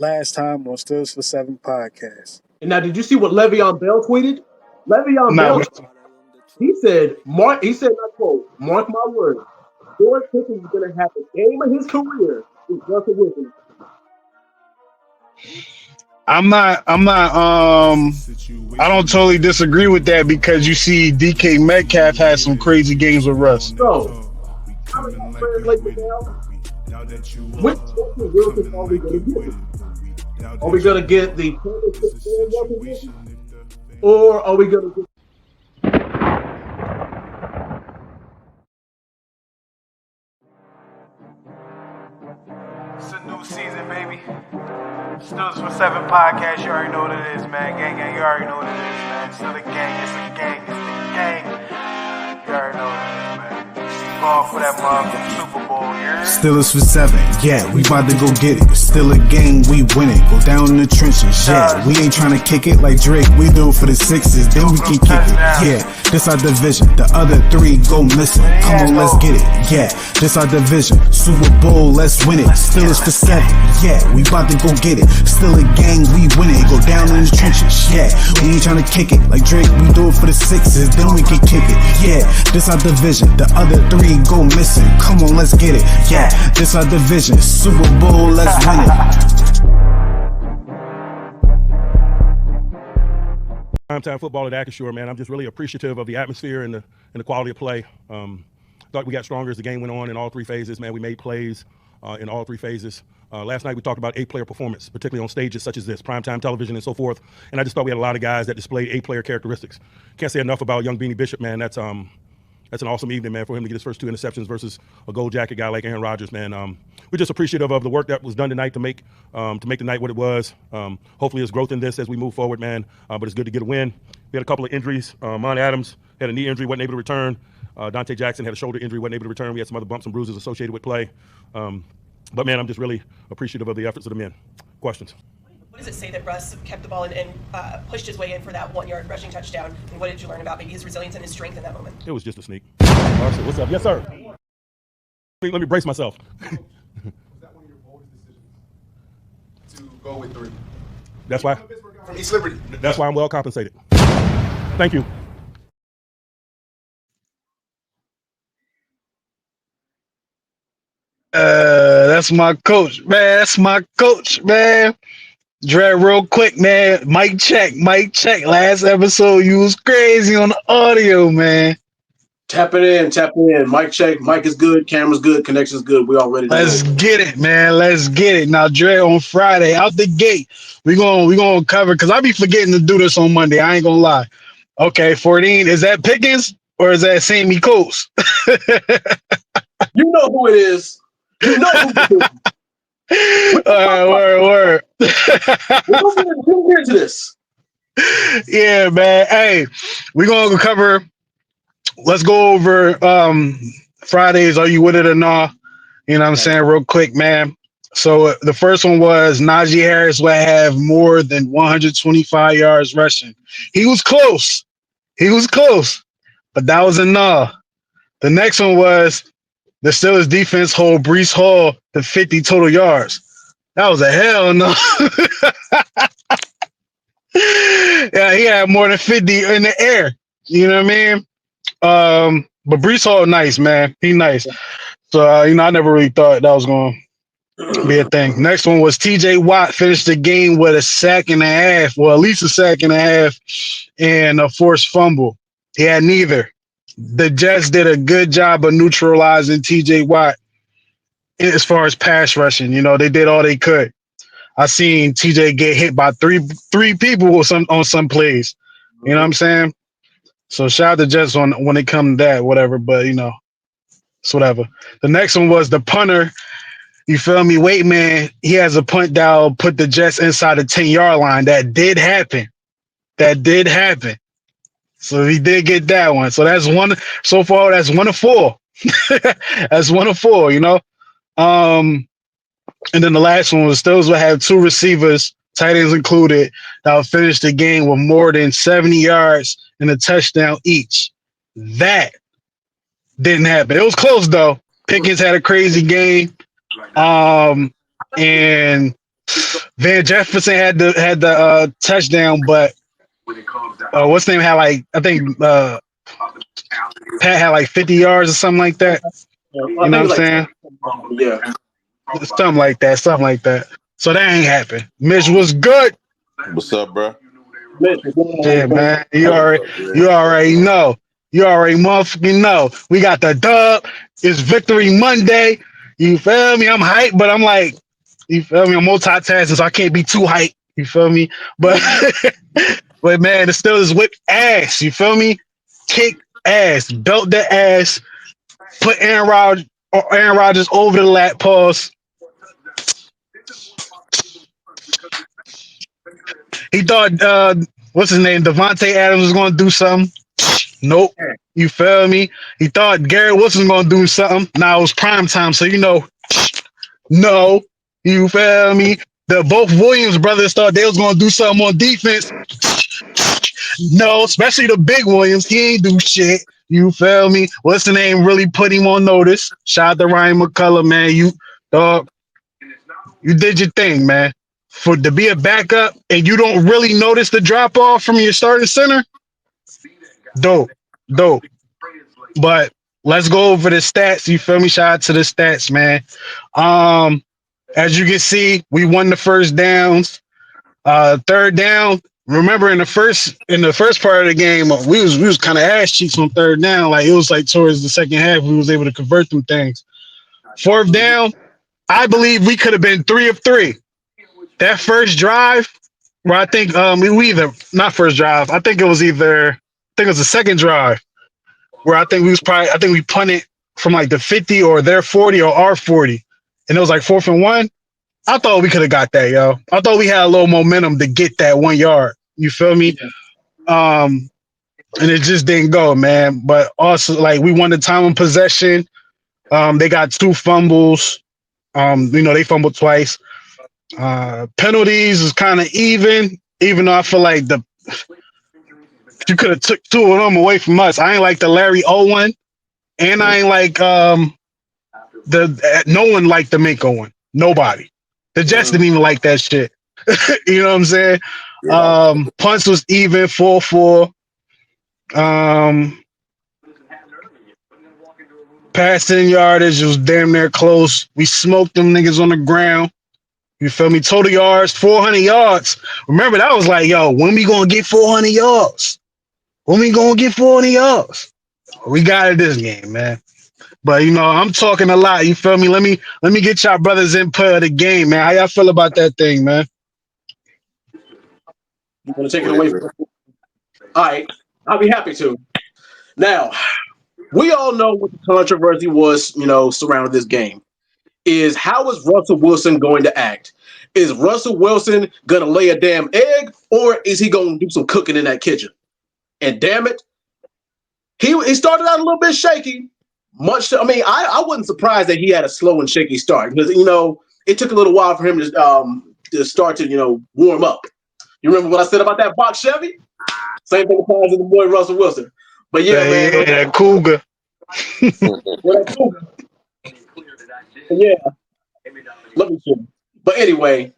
last time on Stills for 7 podcast. And now, did you see what Le'Veon Bell tweeted? Le'Veon Bell, he said, I quote, mark my words, George Pickens is going to have the game of his career with Russell Wilson. I don't totally disagree with that because you see DK Metcalf has some crazy games with Russ. So, how do you translate this now? Which Russell Wilson are we going to get? Are we going to get the Russell Wilson? Or are we going to get It's a new season, baby. Stills for 7 podcast. You already know what it is, man. Gang, you already know what it is, man. Still a gang. It's a gang. It's the gang. You already know what it is, man. Ball for that motherfucking Super Bowl, yeah. Steelers for 7, yeah, we about to go get it. Still a game, we win it. Go down in the trenches, yeah. We ain't trying to kick it like Drake. We do it for the 6s, then we can kick it. Yeah, this our division. The other 3 go missing. Come on, let's get it. Yeah, this our division. Super Bowl, let's win it. Steelers for 7, yeah, we about to go get it. Still a gang, we win it. Go down in the trenches, yeah. We ain't trying to kick it like Drake. We do it for the 6s, then we can kick it. Yeah, this our division. The other 3 go missing. Come on, let's get it. Yeah, this our division. Super Bowl, let's win it. Primetime football at Acrisure, man. I'm just really appreciative of the atmosphere and the quality of play. Thought we got stronger as the game went on in all 3 phases, man. We made plays in all 3 phases. Last night we talked about 8-player performance, particularly on stages such as this, primetime television and so forth. And I just thought we had a lot of guys that displayed 8-player characteristics. Can't say enough about young Beanie Bishop, man. That's an awesome evening, man, for him to get his first 2 interceptions versus a gold jacket guy like Aaron Rodgers, man. We're just appreciative of the work that was done tonight to make the night what it was. Hopefully there's growth in this as we move forward, man. But it's good to get a win. We had a couple of injuries. Davante Adams had a knee injury, wasn't able to return. Dante Jackson had a shoulder injury, wasn't able to return. We had some other bumps and bruises associated with play. But, man, I'm just really appreciative of the efforts of the men. Questions? What does it say that Russ kept the ball and pushed his way in for that 1-yard rushing touchdown? And what did you learn about maybe his resilience and his strength in that moment? It was just a sneak. Marshall, what's up? Yes, sir. Let me brace myself. Was that one of your bold decisions to go with 3? That's why. From East Liberty. That's why I'm well compensated. Thank you. That's my coach, man. That's my coach, man. Dre, real quick, man. Mic check. Last episode, you was crazy on the audio, man. Tap it in. Mic check. Mic is good. Camera's good. Connection's good. We all ready to Let's get it, man. Let's get it. Now, Dre, on Friday, out the gate, we gonna cover, because I be forgetting to do this on Monday. I ain't gonna lie. Okay, 14. Is that Pickens or is that Sammy Coates? You know who it is. You know who it is. Word. We'll get into this. Yeah, man. Hey, we're gonna cover. Let's go over Fridays. Are you with it or not? You know what I'm saying? Real quick, man. So the first one was Najee Harris will have more than 125 yards rushing. He was close, but that was a no. The next one was the Steelers defense hold Breece Hall to 50 total yards. That was a hell no. Yeah, he had more than 50 in the air. You know what I mean? But Breece Hall, nice, man. He nice. So, I never really thought that was going to be a thing. Next one was TJ Watt finished the game with a sack and a half, well, at least a sack and a half, and a forced fumble. He had neither. The Jets did a good job of neutralizing TJ Watt as far as pass rushing. They did all they could. I seen TJ get hit by three people on some plays. You know what I'm saying? So shout out to Jets when it comes to that, whatever. But it's whatever. The next one was the punter. You feel me? Wait, man. He has a punt down, put the Jets inside the 10-yard line. That did happen. So he did get that one. So that's one. So far, that's 1 of 4. That's 1 of 4. And then the last one was Steelers will have 2 receivers, tight ends included, that will finish the game with more than 70 yards and a touchdown each. That didn't happen. It was close though. Pickens had a crazy game. And Van Jefferson had the touchdown, but what's his name had like I think Pat had like 50 yards or something like that. I You know think what it's I'm saying? yeah. Something like that. Something like that. So that ain't happened. Mitch was good. What's up, bro? Yeah, man. You already know. You already motherfucking know. We got the dub. It's Victory Monday. You feel me? I'm hyped, but I'm like, you feel me? I'm multitasking, so I can't be too hyped. You feel me? But but man, the Steelers whip ass. You feel me? Kick ass, belt the ass, put Aaron Rodgers over the lap. Pause. He thought what's his name? Davante Adams was gonna do something. Nope. You feel me? He thought Garrett Wilson was gonna do something. Now it was prime time, so you know, no. You feel me? The both Williams brothers thought they was gonna do something on defense. No, especially the big Williams. He ain't do shit. You feel me? What's the name? Really put him on notice. Shout out to Ryan McCullough, man. You dog, you did your thing, man. For to be a backup and you don't really notice the drop off from your starting center. Dope. But let's go over the stats. You feel me? Shout out to the stats, man. As you can see, we won the first downs. Third down. Remember in the first part of the game, we was kind of ass cheeks on third down. Like it was like towards the second half, we was able to convert them things. Fourth down, I believe we could have been 3 of 3. That first drive, where I think we either not first drive. I think it was the second drive where I think we punted from like the 50 or their 40 or our 40, and it was like 4th and 1. I thought we could have got that, yo. I thought we had a little momentum to get that 1 yard. You feel me? And it just didn't go, man. But also, like, we won the time of possession. They got 2 fumbles. They fumbled twice. Penalties is kind of even though I feel like you could have took 2 of them away from us. I ain't like the Larry Owen, and I ain't like no one liked the Minko one. Nobody. The Jets didn't even like that shit. You know what I'm saying? Punts was even 4-4. Passing yardage was damn near close. We smoked them niggas on the ground. You feel me? Total yards, 400 yards. Remember, that was like, yo, when we gonna get 400 yards? When we gonna get 400 yards? We got it this game, man. But I'm talking a lot. You feel me? Let me get y'all brothers input of the game, man. How y'all feel about that thing, man? You want to take it away from me? All right, I'll be happy to. Now, we all know what the controversy was, surrounding this game. Is how is Russell Wilson going to act? Is Russell Wilson going to lay a damn egg, or is he going to do some cooking in that kitchen? And damn it, he started out a little bit shaky. I wasn't surprised that he had a slow and shaky start because, it took a little while for him to start to, warm up. You remember what I said about that box Chevy? Same thing applies to the boy Russell Wilson. But yeah, man. Yeah, that Cougar. That Cougar. Yeah. Let me see. But anyway,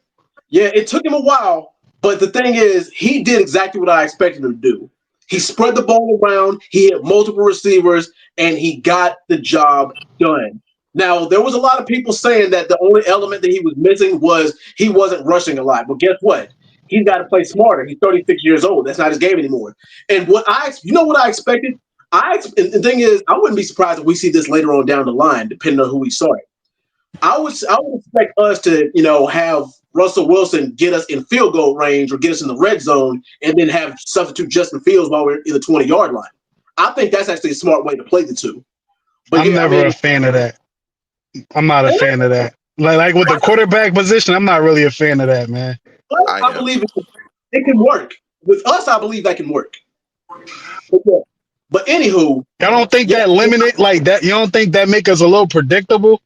yeah, it took him a while. But the thing is, he did exactly what I expected him to do. He spread the ball around, he hit multiple receivers, and he got the job done. Now, there was a lot of people saying that the only element that he was missing was he wasn't rushing a lot. But guess what? He's got to play smarter. He's 36 years old. That's not his game anymore. And what I expected? The thing is, I wouldn't be surprised if we see this later on down the line, depending on who we start. I would expect us to, have Russell Wilson get us in field goal range or get us in the red zone and then have substitute Justin Fields while we're in the 20-yard line. I think that's actually a smart way to play the two. But I'm never a fan of that. I'm not a fan of that. Like with the quarterback position, I'm not really a fan of that, man. I believe it can work. With us, I believe that can work. But anywho, I don't think that limited like that. You don't think that make us a little predictable?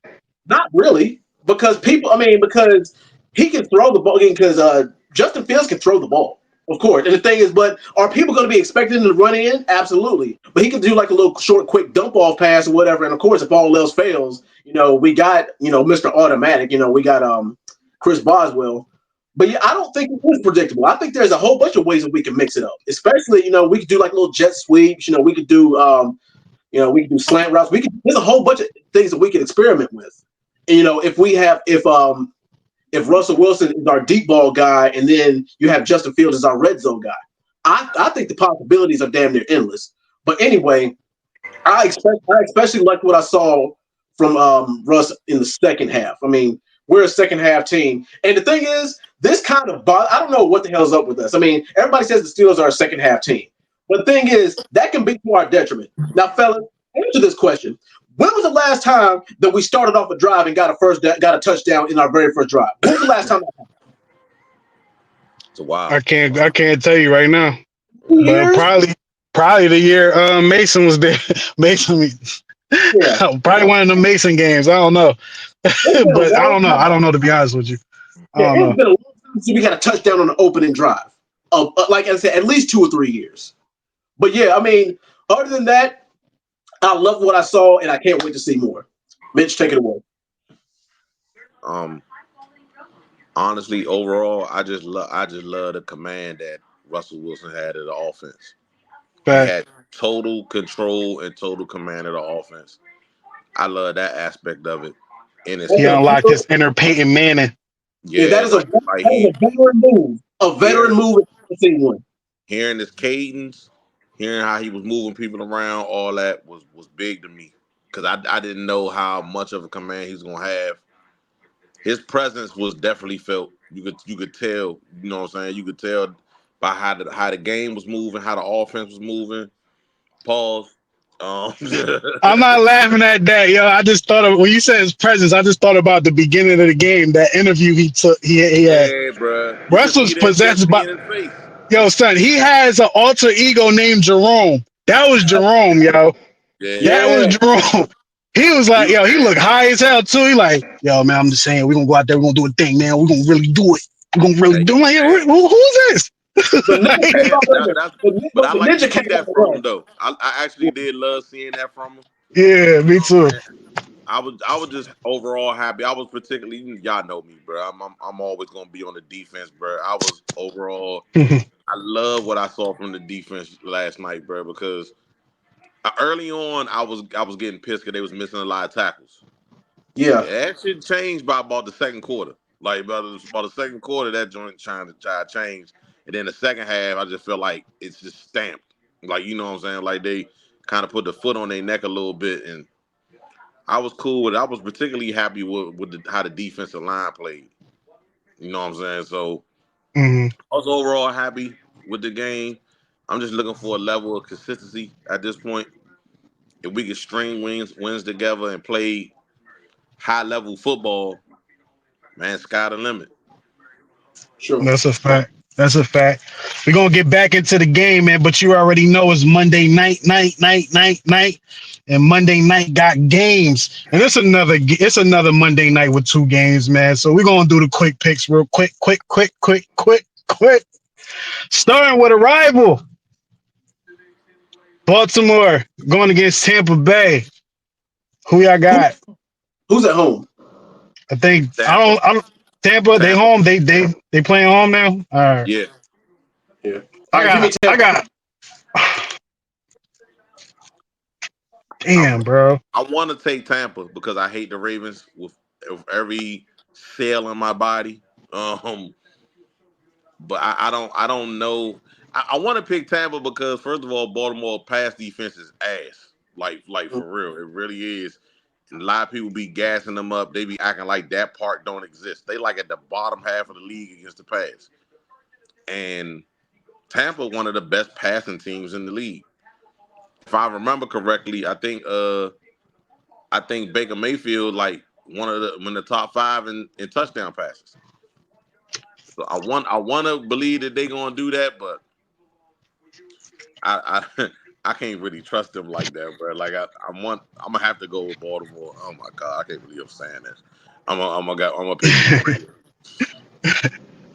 Not really, because because he can throw the ball because Justin Fields can throw the ball, of course. And the thing is, but are people going to be expecting him to run in? Absolutely. But he can do like a little short, quick dump off pass or whatever. And of course, if all else fails, we got Mr. Automatic. We got Chris Boswell. But yeah, I don't think it is predictable. I think there's a whole bunch of ways that we can mix it up. Especially, we could do like little jet sweeps. We could do, we could do slant routes. There's a whole bunch of things that we can experiment with. And if Russell Wilson is our deep ball guy, and then you have Justin Fields as our red zone guy, I think the possibilities are damn near endless. But anyway, I especially liked what I saw from Russ in the second half. I mean, we're a second half team, and the thing is, this kind of I don't know what the hell's up with us. I mean, everybody says the Steelers are a second half team, but the thing is, that can be to our detriment. Now, fellas, answer this question: when was the last time that we started off a drive and got a touchdown in our very first drive? When was the last time that happened? It's a while. I can't tell you right now. 2 But years? probably the year Mason was there. Mason, probably one of the Mason games. I don't know, but I don't know. I don't know, to be honest with you. I don't know. It's been a long time since we got a touchdown on the opening drive. Like I said, at least 2 or 3 years. But yeah, I mean, other than that, I love what I saw, and I can't wait to see more. Mitch, take it away. Honestly, overall, I just love the command that Russell Wilson had of the offense. He had total control and total command of the offense. I love that aspect of it. And he unlocked his inner Peyton Manning. Yeah, that is a veteran move. A veteran move. Hearing his cadence, hearing how he was moving people around, all that was big to me, because I didn't know how much of a command he was gonna have. His presence was definitely felt. You could tell. You know what I'm saying? You could tell by how the game was moving, how the offense was moving. Pause. I'm not laughing at that, yo. I just thought of when you said his presence. I just thought about the beginning of the game, that interview he took. He had. Yeah, bro. Russ was possessed by. Yo, son, he has an alter ego named Jerome. That was Jerome, yo. Yeah. That was Jerome. He was like, yo, he looked high as hell too. He like, yo, man, I'm just saying, we're gonna go out there, we're gonna do a thing, man. We're gonna really do it. We're gonna really do it. Like, yo, who's this? But I like to see that from him, though. I actually did love seeing that from him. Yeah, me too. I was just overall happy. I was particularly, y'all know me, bro. I'm always gonna be on the defense, bro. I was overall. I love what I saw from the defense last night, bro, because early on I was getting pissed because they was missing a lot of tackles. Yeah, that shit changed by about the second quarter. Like about the second quarter, that joint trying to change, and then the second half, I just feel like it's just stamped. Like, you know what I'm saying? Like they kind of put the foot on their neck a little bit, and I was cool with it. I was particularly happy with how the defensive line played. You know what I'm saying? So I was overall happy with the game. I'm just looking for a level of consistency at this point. If we can string wins together and play high level football, man, sky the limit. Sure. That's a fact. We're gonna get back into the game, man. But you already know it's Monday night, and Monday night got games, and it's another Monday night with 2 games, man. So we're gonna do the quick picks real quick. Starting with a rival, Baltimore going against Tampa Bay. Who y'all got? Who's at home? I think Tampa. They home. They playing home now. All right. Yeah. I got. Damn, bro. I want to take Tampa because I hate the Ravens with every cell in my body. But I don't know. I want to pick Tampa because, first of all, Baltimore pass defense is ass. Like for real, it really is. And a lot of people be gassing them up. They be acting like that part don't exist. They like at the bottom half of the league against the pass. And Tampa, one of the best passing teams in the league. If I remember correctly, I think Baker Mayfield like one of the top 5 in touchdown passes. So I want to believe that they're gonna do that, but I can't really trust them like that, bro. Like I'm gonna have to go with Baltimore. Oh my God, I can't believe I'm saying this. I'm gonna pick.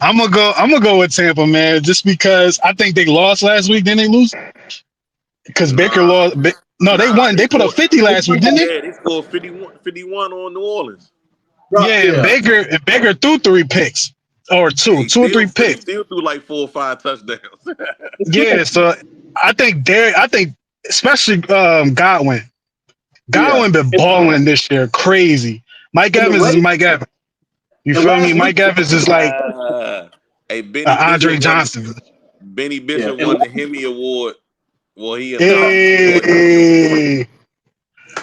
I'm gonna go with Tampa, man, just because I think they lost last week. Didn't they lose? Because Baker lost. No, they won. They put up 50 last week, didn't they? Yeah, they scored 51 on New Orleans. Yeah, Baker threw 3 picks. or two or three But he picks. still threw like 4 or 5 touchdowns. Yeah, so I think especially Godwin. Yeah. Godwin been balling this year, crazy. Mike In the Evans is race, Mike Evans. You and feel me? last week, Mike Evans is like Hey, Benny Andre Bishop won. Johnson. Benny yeah, Bishop and won the Hemi Award. Well, he a top Hey,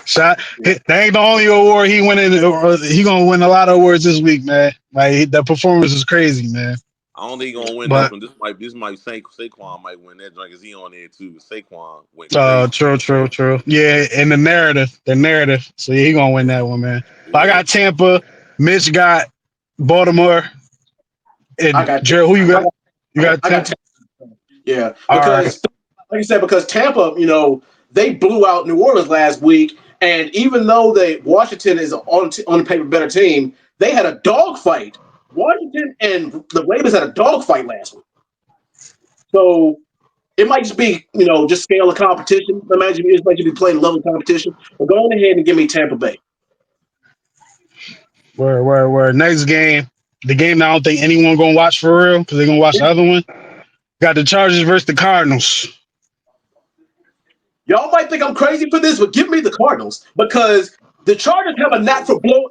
shot. yeah, That ain't the only award he winning. He gonna win a lot of awards this week, man. Like the performance is crazy, man. I don't think he gonna win this But one. This might Saquon might win that joint because he on there too. Saquon went crazy. true. Yeah, and the narrative. So yeah, he gonna win that one, man. But I Yeah. got Tampa. Mitch got Baltimore. I And got, Jared, who you I got? got, You got I got, Tampa. yeah, All right. because like you said, because Tampa, they blew out New Orleans last week, and even though Washington is on paper better team, they had a dogfight. Washington and the Ravens had a dogfight last week, so it might just be just scale of competition. Imagine it might just be playing level competition. But go on ahead and give me Tampa Bay. Where next game, the game that I don't think anyone gonna watch for real because they're gonna watch the other one. Got the Chargers versus the Cardinals. Y'all might think I'm crazy for this, but give me the Cardinals because the Chargers have a knack for blowing.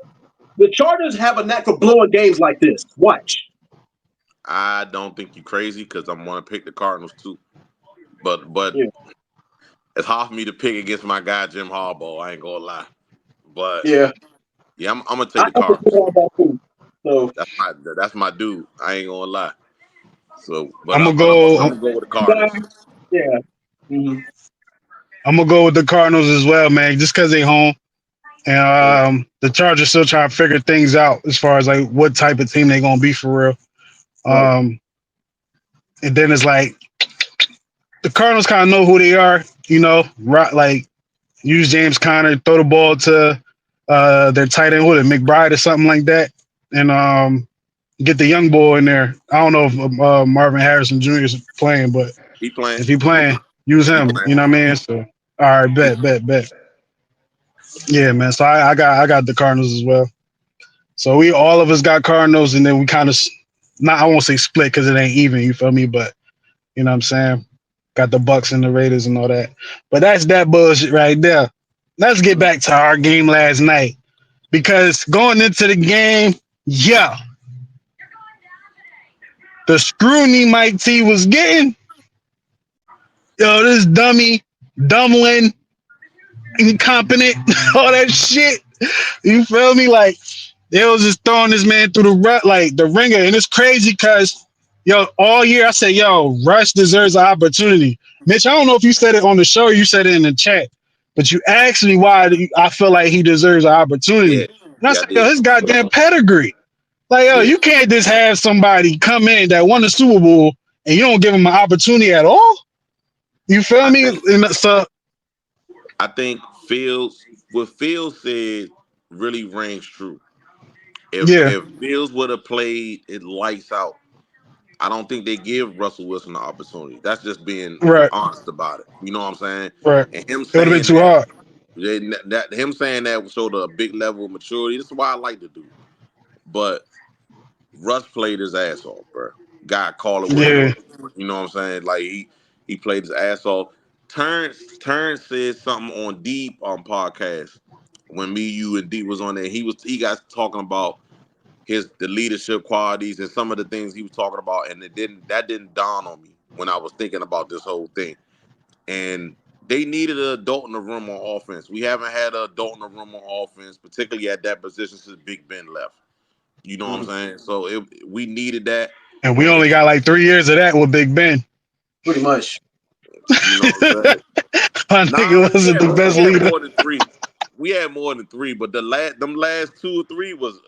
The Chargers have a knack for blowing games like this. Watch. I don't think you're crazy because I'm gonna pick the Cardinals too. But Yeah. it's hard for me to pick against my guy Jim Harbaugh. I ain't gonna lie. But Yeah. yeah, I'm gonna take I the have to Cardinals. figure out that too. So That's my dude. I ain't gonna lie. So, I'm gonna I'm go. gonna go with the yeah. Cardinals. Yeah. Mm-hmm. I'm gonna go with the Cardinals as well, man. Just because they home, and the Chargers still trying to figure things out as far as like what type of team they gonna be for real. Right. And then it's like the Cardinals kind of know who they are, right? Like use James Conner, throw the ball to their tight end, McBride or something like that, and get the young boy in there. I don't know if Marvin Harrison Jr. is playing, but He playing. if he playing, use He him. playing. You know what I mean? So all right, bet. Yeah, man. So I got the Cardinals as well. So we all of us got Cardinals, and then we kind of I won't say split because it ain't even. You feel me? But you know what I'm saying? Got the Bucks and the Raiders and all that. But that's that bullshit right there. Let's get back to our game last night because going into the game, yeah, the scrutiny Mike T was getting. Yo, this dumbling, incompetent, all that shit. You feel me? Like they was just throwing this man through the ringer, and it's crazy because all year I said, Rush deserves an opportunity. Mitch, I don't know if you said it on the show or you said it in the chat, but you asked me why I feel like he deserves an opportunity, Yeah. and I Yeah, I said, did. his goddamn pedigree. Like, Yeah. you can't just have somebody come in that won the Super Bowl and you don't give him an opportunity at all. You feel me? And so I think what Fields said really rings true. yeah, If Fields would have played it lights out, I don't think they give Russell Wilson the opportunity. That's just being right. honest about it. You know what I'm saying? Right. And him It would have been saying too that, hard. him saying that showed a big level of maturity. This is why I like to do. But Russ played his ass off, bro. God call it what it Yeah. was. You know what I'm saying? Like he played his ass off. Terrence said something on Deep on podcast when me, you, and Deep was on there. He got talking about the leadership qualities and some of the things he was talking about, and that didn't dawn on me when I was thinking about this whole thing. And they needed an adult in the room on offense. We haven't had an adult in the room on offense, particularly at that position since Big Ben left. You know what I'm saying? So we needed that. And we only got like 3 years of that with Big Ben. Pretty much. You know what I'm saying? My nigga wasn't the best We had leader. more than 3. We had more than 3, but them last 2 or 3 was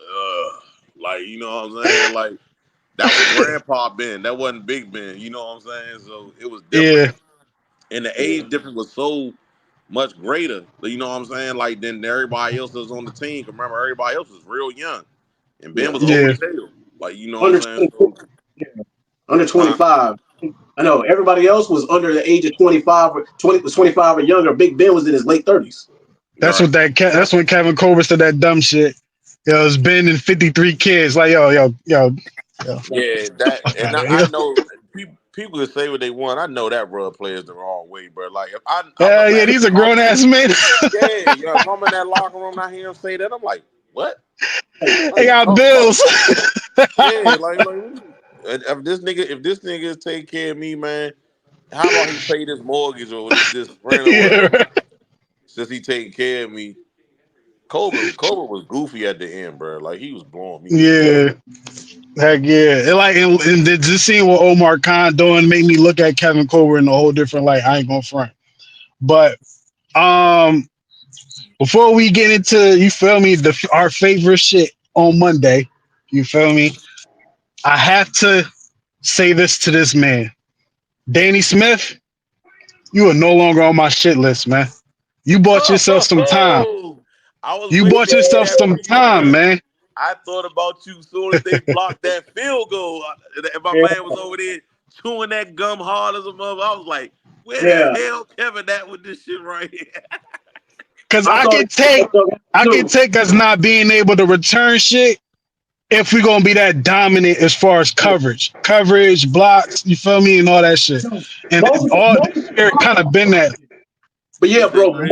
like, you know what I'm saying? Like that was Grandpa Ben. That wasn't Big Ben. You know what I'm saying? So it was different. Yeah. And the age difference was so much greater. You know what I'm saying? Like than everybody else that was on the team. Remember, everybody else was real young, and Ben Yeah. was old Yeah. as hell. Like you know what Under I'm saying? So, under 25. I know everybody else was under the age of 25 or 25 or younger. Big Ben was in his late 30s. That's right. what that's when Kevin Colbert said that dumb shit. It's Ben and 53 kids. Like, yo. Yeah, that, Fuck and out of I here. know people can say what they want. I know that rub players the wrong way, bro. Like if I'm Yeah, these imagine are if I'm grown ass men. yeah, if I'm in that locker room, and I hear him say that, I'm like, what? What are They you got talking about? bills. Yeah, if this nigga is taking care of me, man, how about he pay this mortgage or this rent or Yeah, whatever? right. Since he taking care of me, Cobra was goofy at the end, bro. Like he was blowing me the fuck. Yeah. Heck yeah. And just seeing what Omar Khan doing made me look at Kevin Colbert in a whole different light. I ain't gonna front. But before we get into, you feel me, our favorite shit on Monday, you feel me? I have to say this to this man. Danny Smith, you are no longer on my shit list, man. You bought yourself some time. Oh, I was You waiting bought to say yourself that some from you, time, bro. man. I thought about you soon as they blocked that field goal. And my man was over there chewing that gum hard as a mother. I was like, where the Yeah, hell Kevin at with this shit right here? Cause I thought I can too. take us not being able to return shit if we're gonna be that dominant as far as coverage, blocks, you feel me, and all that shit. And all this year kind of been that. But yeah, You say, bro, Greg?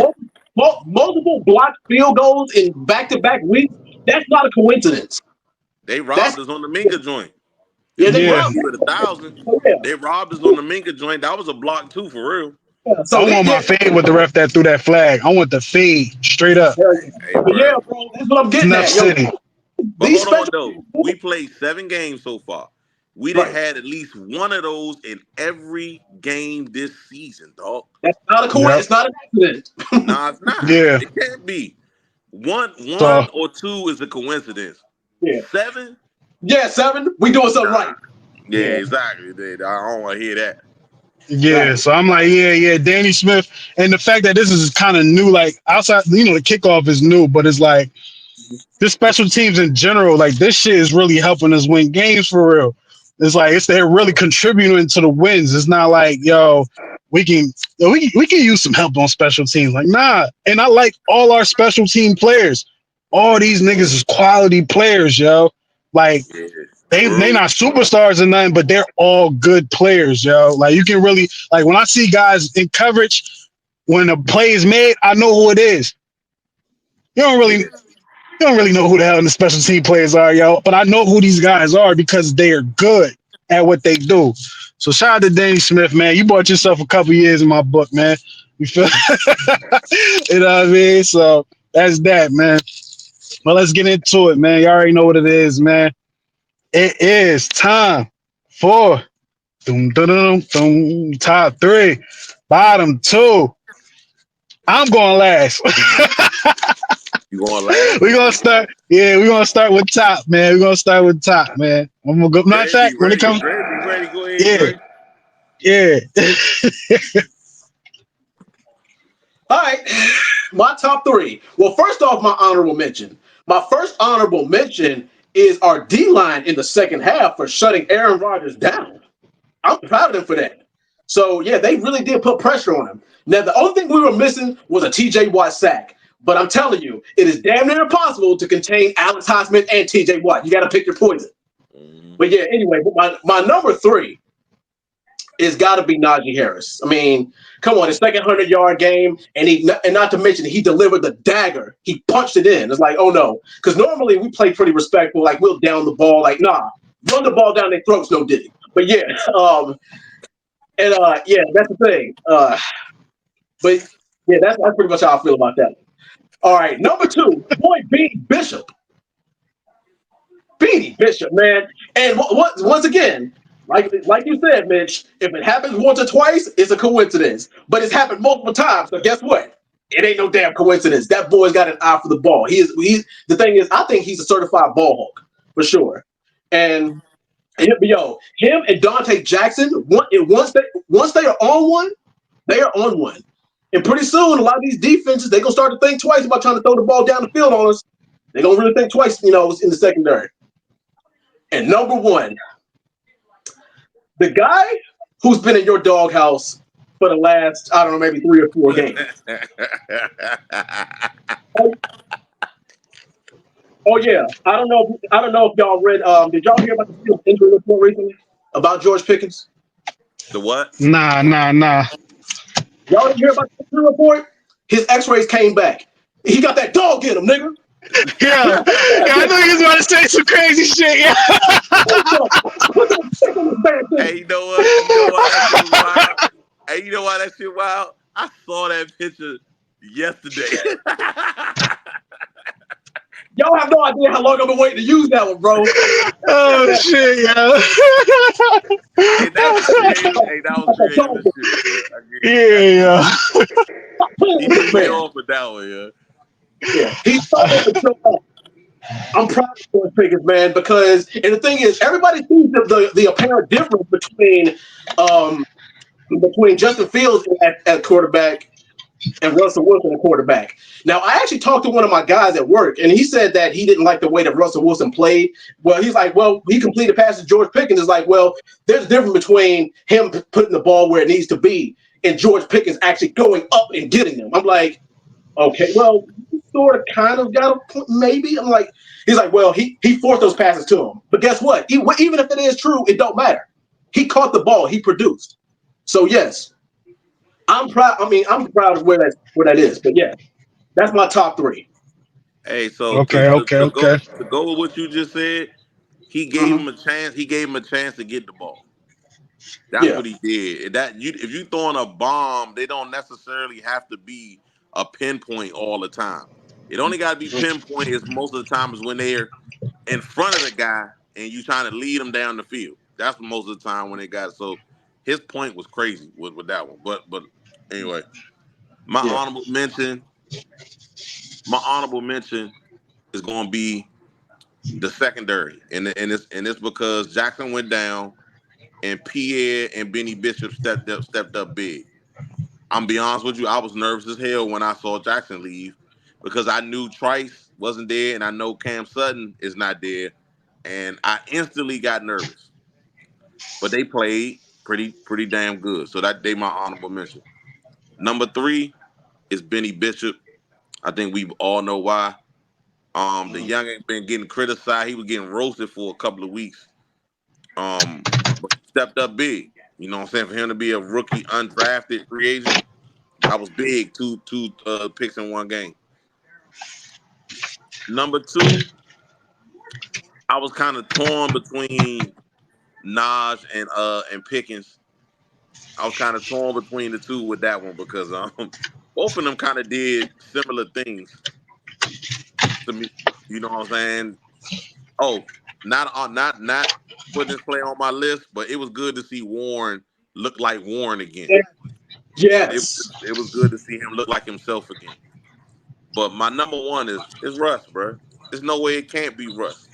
multiple blocked field goals in back-to-back weeks. That's not a coincidence. They That's robbed us on the Minka joint. If yeah, we they Yeah, want to robbed. keep it 1,000, Yeah, they robbed us on the Minka joint. That was a block too, for real. yeah. I So they want my yeah, fade with the ref that threw that flag. I want the fade straight up. Hey, but yeah, bro. bro, that's what I'm getting Snuff at. Yo, City. But these hold on special though. We played 7 games so far. We done right. had at least one of those in every game this season, dog. That's not a Yep. coincidence. It's not an accident. Nah, it's not. Yeah. It can't be. One So one or two is a coincidence. Yeah, 7? yeah, 7. We doing something Nah. right. Yeah, Yeah, exactly. I don't want to hear that. yeah, right. so I'm like, yeah, Danny Smith, and the fact that this is kind of new, like outside, the kickoff is new, but it's like this special teams in general, like this shit is really helping us win games for real. It's like they're really contributing to the wins. It's not like we can we can use some help on special teams. Like nah, and I like all our special team players. All these niggas is quality players, yo. Like Yeah. they Word. not superstars or nothing, but they're all good players, yo. Like you can really like when I see guys in coverage when a play is made, I know who it is. You don't really Yeah. you don't really know who the hell the special team players are, yo. But I know who these guys are because they are good at what they do. So shout out to Danny Smith, man. You bought yourself a couple years in my book, man. You feel you know what I mean? So that's that, man. Well, let's get into it, man. You already know what it is, man. It is time for top 3, bottom 2. I'm going last. You going last? We're gonna start. Yeah, we're gonna start with top, man. We're gonna start with top, man. I'm gonna go. Matter of Greg be fact, when it ready. comes, Greg be ready. Go ahead, yeah, Greg. yeah. All right, my top 3. Well, first off, my honorable mention. My first honorable mention is our D line in the second half for shutting Aaron Rodgers down. I'm proud of them for that. So yeah, they really did put pressure on him. Now the only thing we were missing was a TJ Watt sack. But I'm telling you, it is damn near impossible to contain Alex Highsmith and TJ Watt. You got to pick your poison. Mhm. But yeah, anyway, my number 3 is got to be Najee Harris. I mean, come on, his second 100-yard game, and not to mention he delivered the dagger. He punched it in. It's like, oh no, because normally we play pretty respectful, like we'll down the ball, like nah, run the ball down their throats, no diddy. But yeah, yeah, that's the thing. But yeah, that's pretty much how I feel about that. All right, number 2, boy, Beanie Bishop. Beanie Bishop, man. And once again, like you said, Mitch, if it happens once or twice, it's a coincidence. But it's happened multiple times. So guess what? It ain't no damn coincidence. That boy's got an eye for the ball. The thing is, I think he's a certified ball hawk for sure. And him and Dante Jackson, once they are on one, they are on one. And pretty soon, a lot of these defenses, they're gonna start to think twice about trying to throw the ball down the field on us. They're gonna really think twice, in the secondary. And number 1, the guy who's been in your doghouse for the last, I don't know, maybe 3 or 4 games. Oh yeah, I don't know. I don't know if y'all read. Did y'all hear about the injury report recently about George Pickens? The what? Nah. Y'all didn't hear about the injury report? His X-rays came back. He got that dog in him, nigga. Yeah, I know he was about to say some crazy shit. Yeah. Put that stick on his bad thing. Hey, you know what? You know why that shit wild? Hey, you know why that shit wild? I saw that picture yesterday. Y'all have no idea how long I've been waiting to use that one, bro. Oh shit, yo. Hey, that was creative. Hey, that was creative as shit, man. I get it. Yeah. He threw me off with that one, yeah. Yeah, he's so I'm proud of George Pickens, man, because and the thing is, everybody sees the apparent difference between Justin Fields at quarterback and Russell Wilson at quarterback. Now, I actually talked to one of my guys at work, and he said that he didn't like the way that Russell Wilson played. Well, he's like, well, he completed passes. George Pickens is like, well, there's a difference between him putting the ball where it needs to be and George Pickens actually going up and getting them. I'm like, okay, well, sort of, kind of got a point, maybe. I'm like, he's like, well, he forced those passes to him. But guess what? Even if it is true, it don't matter. He caught the ball. He produced. So yes, I'm proud. I mean, I'm proud of where that is. But yeah, that's my top three. Hey, so Okay. to go with what you just said, he gave him a chance. He gave him a chance to get the ball. That's Yeah. what he did. If you throwing a bomb, they don't necessarily have to be a pinpoint all the time. It only got to be pinpoint is most of the time is when they're in front of the guy and you trying to lead them down the field. That's most of the time when they got it. So his point was crazy with that one. But anyway, my Yeah. honorable mention is going to be the secondary, and it's because Jackson went down and Pierre and Benny Bishop stepped up big. I'm be honest with you, I was nervous as hell when I saw Jackson leave because I knew Trice wasn't there and I know Cam Sutton is not there, and I instantly got nervous. But they played pretty damn good, so that they my honorable mention. Number 3 is Benny Bishop. I think we all know why. The young ain't been getting criticized. He was getting roasted for a couple of weeks. But he stepped up big. You know what I'm saying? For him to be a rookie, undrafted free agent, that was big. Two picks in one game. Number 2, I was kind of torn between Naj and Pickens. I was kind of torn between the two with that one because both of them kind of did similar things to me. You know what I'm saying? Oh, not putting this play on my list, but it was good to see Warren look like Warren again. It, Yes. it was good to see him look like himself again. But my number 1 is Russ, bro. There's no way it can't be Russ.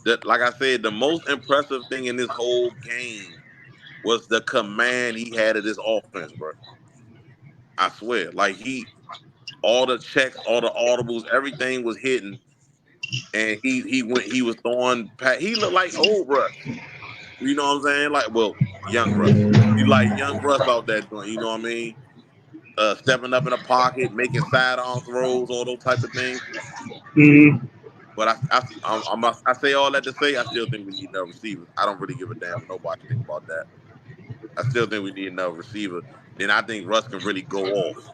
That, like I said, the most impressive thing in this whole game was the command he had of this offense, bro. I swear, like all the checks, all the audibles, everything was hitting, and he was throwing. He looked like old Russ. You know what I'm saying? Like, well, young Russ. You like young Russ out there doing. You know what I mean? Stepping up in the pocket, making sidearm throws, all those type of things. Mm-hmm. But I say all that to say I still think we need another receiver. I don't really give a damn what nobody think about that. I still think we need another receiver. Then I think Russ can really go off.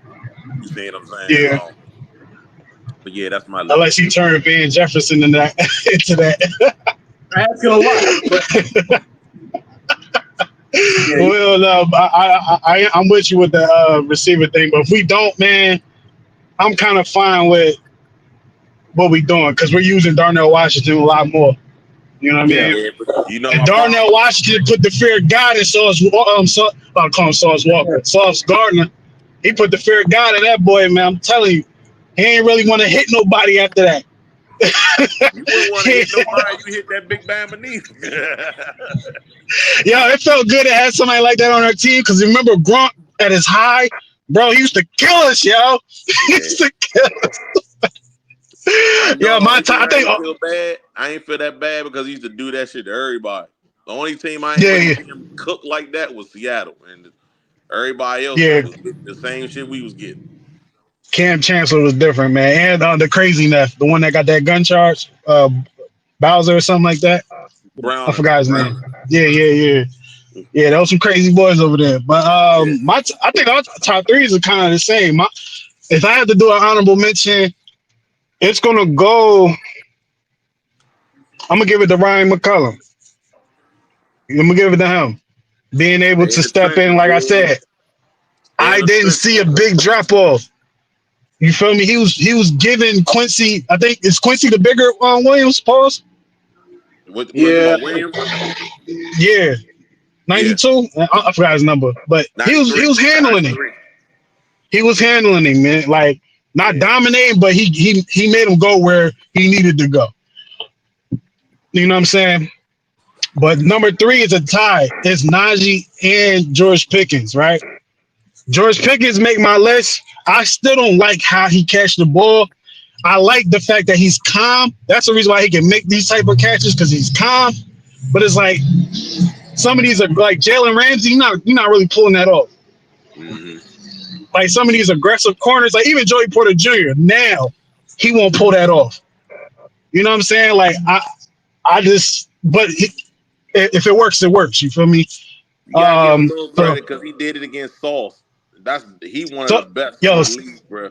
You see what I'm saying? Yeah. But yeah, that's my list. Unless you turn Van Jefferson into that. Asking a lot, but yeah, Well, no, I'm with you with the receiver thing, but if we don't, man, I'm kind of fine with what we doing because we're using Darnell Washington a lot more. You know what I yeah, mean? Yeah, but you know And my Darnell problem. Washington put the fear of God in I'll call him Sauce Walker, Sauce Gardner. He put the fear of God in that boy, man. I'm telling you, he ain't really want to hit nobody after that. You wouldn't want to hit nobody. You hit that big man beneath. Yo, it felt good to have somebody like that on our team because remember Gronk at his high, bro, he used to kill us, yo. He Yeah. used to kill us. You know Yeah, the my only time. thing I I think. ain't feel bad. I ain't feel that bad because he used to do that shit to everybody. The only team I ain't Yeah, really yeah, see him cook like that was Seattle, and everybody else yeah. was getting the same shit we was getting. Cam Chancellor was different, man. And the crazy enough, the one that got that gun charge, Bowser or something like that. I Browner. forgot his name. Yeah. Yeah, there was some crazy boys over there. But Yeah. I think our top threes are kind of the same. If I had to do an honorable mention, it's gonna go. I'm gonna give it to Ryan McCullum. I'm gonna give it to him. Being able Stay in to the step in, trenches, like I boy. said, Stay in I the didn't trenches. see a big drop off. You feel me? He was giving Quincy. I think is Quincy the bigger Williams. Pause. What you Yeah. about Williams? Yeah, Yeah. 92. I forgot his number, but he 93. was handling him. 93. He was handling him, man. Like not Yeah. dominating, but he made him go where he needed to go. You know what I'm saying? But number 3 is a tie. It's Najee and George Pickens, right? George Pickens make my list. I still don't like how he catch the ball. I like the fact that he's calm. That's the reason why he can make these type of catches, because he's calm. But it's like some of these are like Jalen Ramsey. You're not really pulling that off. Mm-hmm. Like some of these aggressive corners, like even Joey Porter Jr. Now he won't pull that off. You know what I'm saying? Like I just, but if it works, it works. You feel me? You gotta give him a little credit because he did it against Sauce. He one of the best in the league, bro.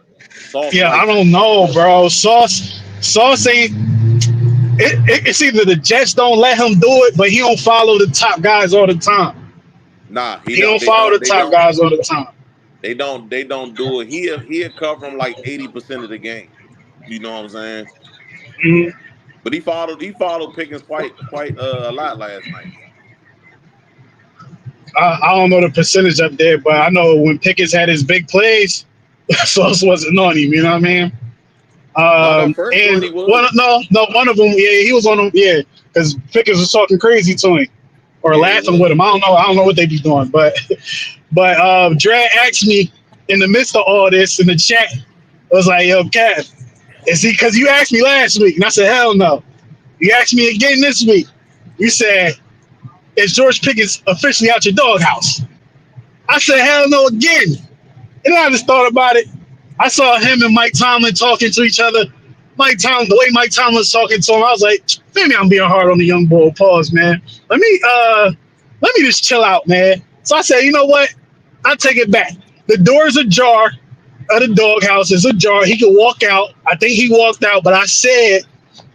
Sauce, yeah, like, I don't know, bro. Sauce ain't. It's either the Jets don't let him do it, but he don't follow the top guys all the time. Nah, he don't follow the top guys all the time. They don't do it. He'll cover him like 80% of the game. You know what I'm saying? Mm-hmm. But he followed Pickens quite a lot last night. I don't know the percentage up there, but I know when Pickens had his big plays, Sauce wasn't on him. You know what I mean? That first one he was. One of them, yeah, he was on him, yeah, because Pickens was talking crazy to him or laughing with him. I don't know what they be doing, but Dre asked me in the midst of all this in the chat, I was like, "Yo, Kev, is he?" Because you asked me last week, and I said, "Hell no." You asked me again this week. You said, "Is George Pickens officially out your doghouse?" I said, "Hell no" again. And then I just thought about it. I saw him and Mike Tomlin talking to each other. The way Mike Tomlin was talking to him, I was like, maybe I'm being hard on the young boy. Pause, man. Let me just chill out, man. So I said, you know what? I'll take it back. The door's ajar of the doghouse. Is ajar. He could walk out. I think he walked out, but I said,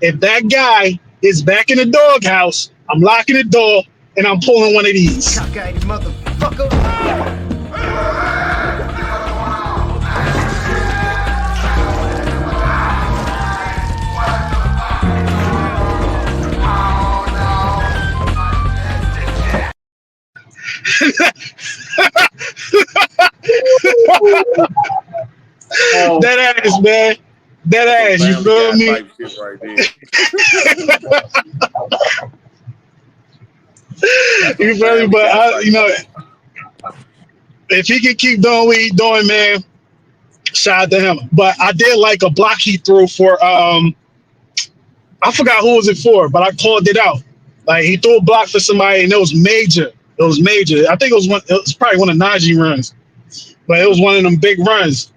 if that guy is back in the doghouse, I'm locking the door and I'm pulling one of these. Cockeyed motherfucker. That ass, man. That ass, you feel me? Type shit right there. You feel me? But if he can keep doing what he's doing, man, shout out to him. But I did like a block he threw for I forgot who was it for, but I called it out. Like he threw a block for somebody, and it was major. It was major. I think it was probably one of Najee runs, but it was one of them big runs.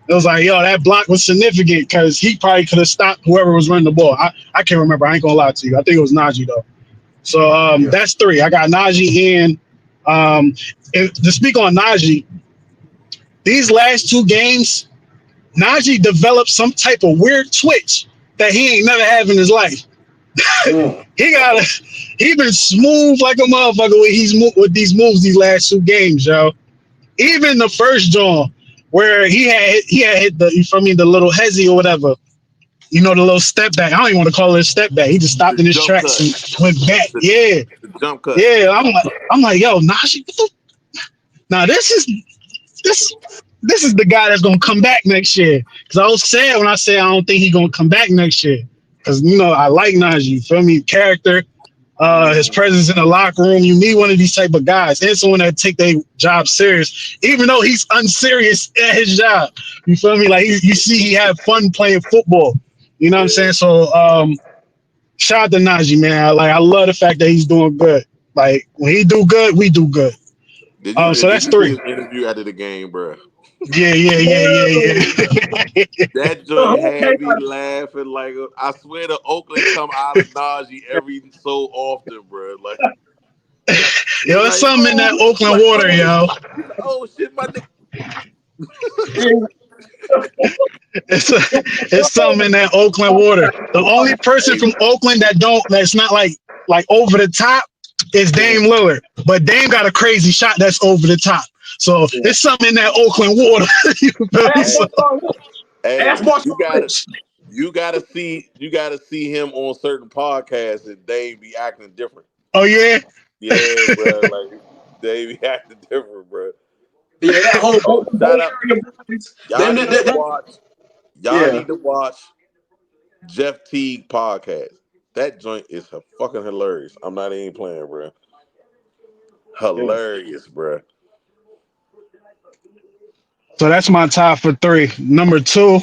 It was like, yo, that block was significant because he probably could have stopped whoever was running the ball. I can't remember. I ain't gonna lie to you. I think it was Najee though. So that's 3. I got Najee and to speak on Najee, these last 2 games, Najee developed some type of weird twitch that he ain't never had in his life. He been smooth like a motherfucker with these moves these last 2 games, yo. Even the first draw where he had hit the little hezzy or whatever. You know, the little step back. I don't even want to call it a step back. He just stopped in his tracks and went back. Yeah. The jump cut. Yeah. I'm like, yo, Najee, now this is the guy that's gonna come back next year. Because I was sad when I said I don't think he's gonna come back next year. Because I like Najee. You feel me? Character, his presence in the locker room. You need one of these type of guys and someone that take their job serious, even though he's unserious at his job. You feel me? Like you see, he had fun playing football. You know what I'm saying? So shout out to Najee, man. I love the fact that he's doing good. Like when he do good, we do good. Did you So that's see 3. his interview after the game, bro? Yeah. That joint had me laughing like I swear the Oakland come out of Najee every so often, bro. Like Yo, he's it's like, something in that oh, he's Oakland like, water, yo. oh shit, my nigga. It's it's something in that Oakland water. The only person Hey, from Oakland that's not like over the top is Dame Lillard. But Dame got a crazy shot that's over the top. So it's something in that Oakland water. You feel me? So, hey, Ask Marshawn Lynch. you gotta see him on certain podcasts and they be acting different. oh yeah. Yeah, bro. Like they be acting different, bro. Yeah, that whole Oh, shout out. Bay Area. Y'all need to That, watch. Y'all yeah. need to watch Jeff Teague podcast. That joint is fucking hilarious. I'm not even playing, bro. Hilarious, bro. So that's my top for 3. Number 2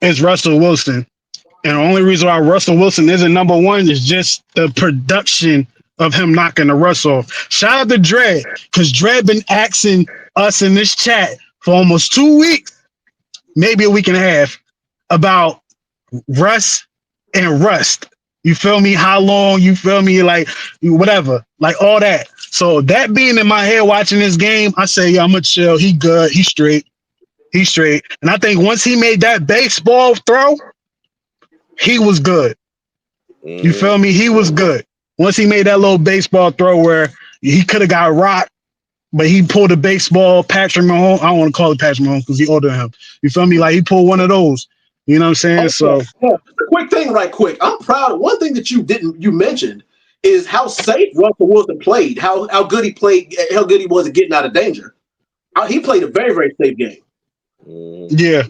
is Russell Wilson. And the only reason why Russell Wilson isn't number 1 is just the production of him knocking the Russ off. Shout out to Dre, because Dre been asking us in this chat for almost 2 weeks, maybe a week and a half, about Russ and Rust. You feel me? How long? You feel me? Like whatever, like all that. So that being in my head watching this game, I say, yeah, I'm gonna chill. He good. He straight. He straight. And I think once he made that baseball throw, he was good. You feel me? He was good. Once he made that little baseball throw where he could have got rocked, but he pulled a baseball, Patrick Mahomes. I don't want to call it Patrick Mahomes because he's older than him. You feel me? Like he pulled one of those. You know what I'm saying? So Quick thing, right quick. I'm proud of one thing that you mentioned is how safe Russell Wilson played, how good he played, how good he was at getting out of danger. He played a very, very safe game. Yeah.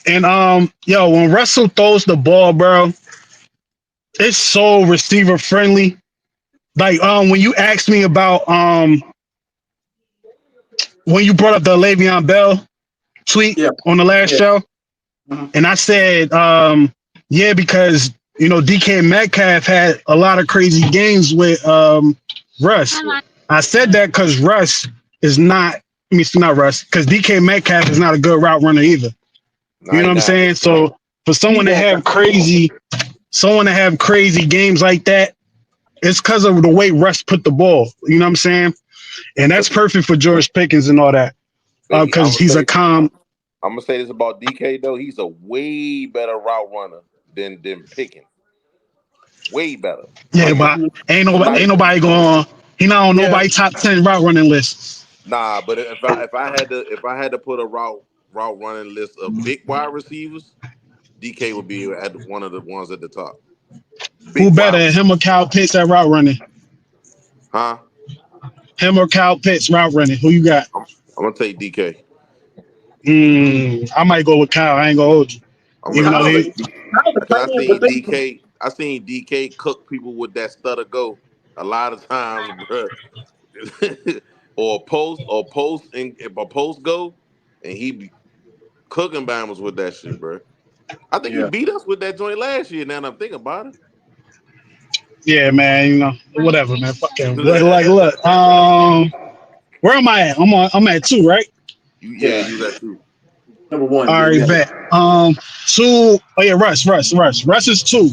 And yo, when Russell throws the ball, bro, it's so receiver friendly. Like when you asked me about when you brought up the Le'Veon Bell tweet on the last show, and I said yeah, because you know DK Metcalf had a lot of crazy games with Russ. I said that because Russ is not. I mean, it's not Russ, because DK Metcalf is not a good route runner either. You know what I'm saying? So for someone to have crazy games like that, it's because of the way Russ put the ball. You know what I'm saying? And that's perfect for George Pickens and all that, because he's a calm. I'm gonna say this about DK though. He's a way better route runner than Pickens. Way better. Yeah, but ain't nobody going. He not on nobody top 10 route running list. Nah, but if I had to put a route running list of big wide receivers, DK would be at one of the ones at the top. Who better, him or Kyle Pitts at route running? Huh? Him or Kyle Pitts route running? Who you got? I'm gonna take DK. I might go with Kyle. I ain't gonna hold you. Even though he, I seen DK cook people with that stutter go a lot of times, bro. or post go, and he be cooking Bama's with that shit, bro. I think he beat us with that joint last year. Now that I'm thinking about it. Yeah, man. You know, whatever, man. Fuck him. Like, look. Where am I at? I'm at 2, right? You at 2. Number 1. All right, bet. 2. Oh yeah, Russ is 2.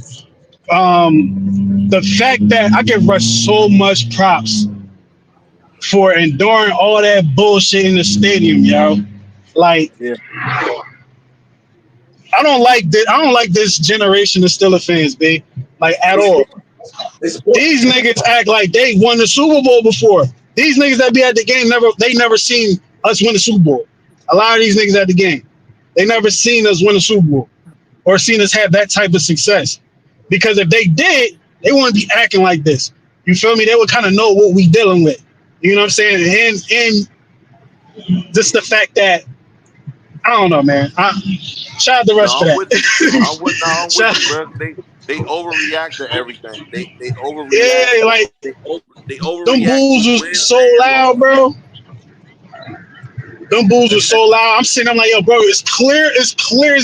The fact that I give Russ so much props for enduring all that bullshit in the stadium, yo. Like, I don't like this generation of Steelers fans, babe. Like at all. These niggas act like they won the Super Bowl before. These niggas that be at the game never seen us win the Super Bowl. A lot of these niggas at the game, they never seen us win the Super Bowl or seen us have that type of success. Because if they did, they wouldn't be acting like this. You feel me? They would kind of know what we dealing with. You know what I'm saying? And just the fact that I don't know, man. Shout out the rest for that. I'm with you, bro. They overreact to everything. They overreact. Yeah, like they overreact. Them bulls was so loud, bro. Them bulls were so loud. I'm sitting, I'm like, yo, bro, it's clear as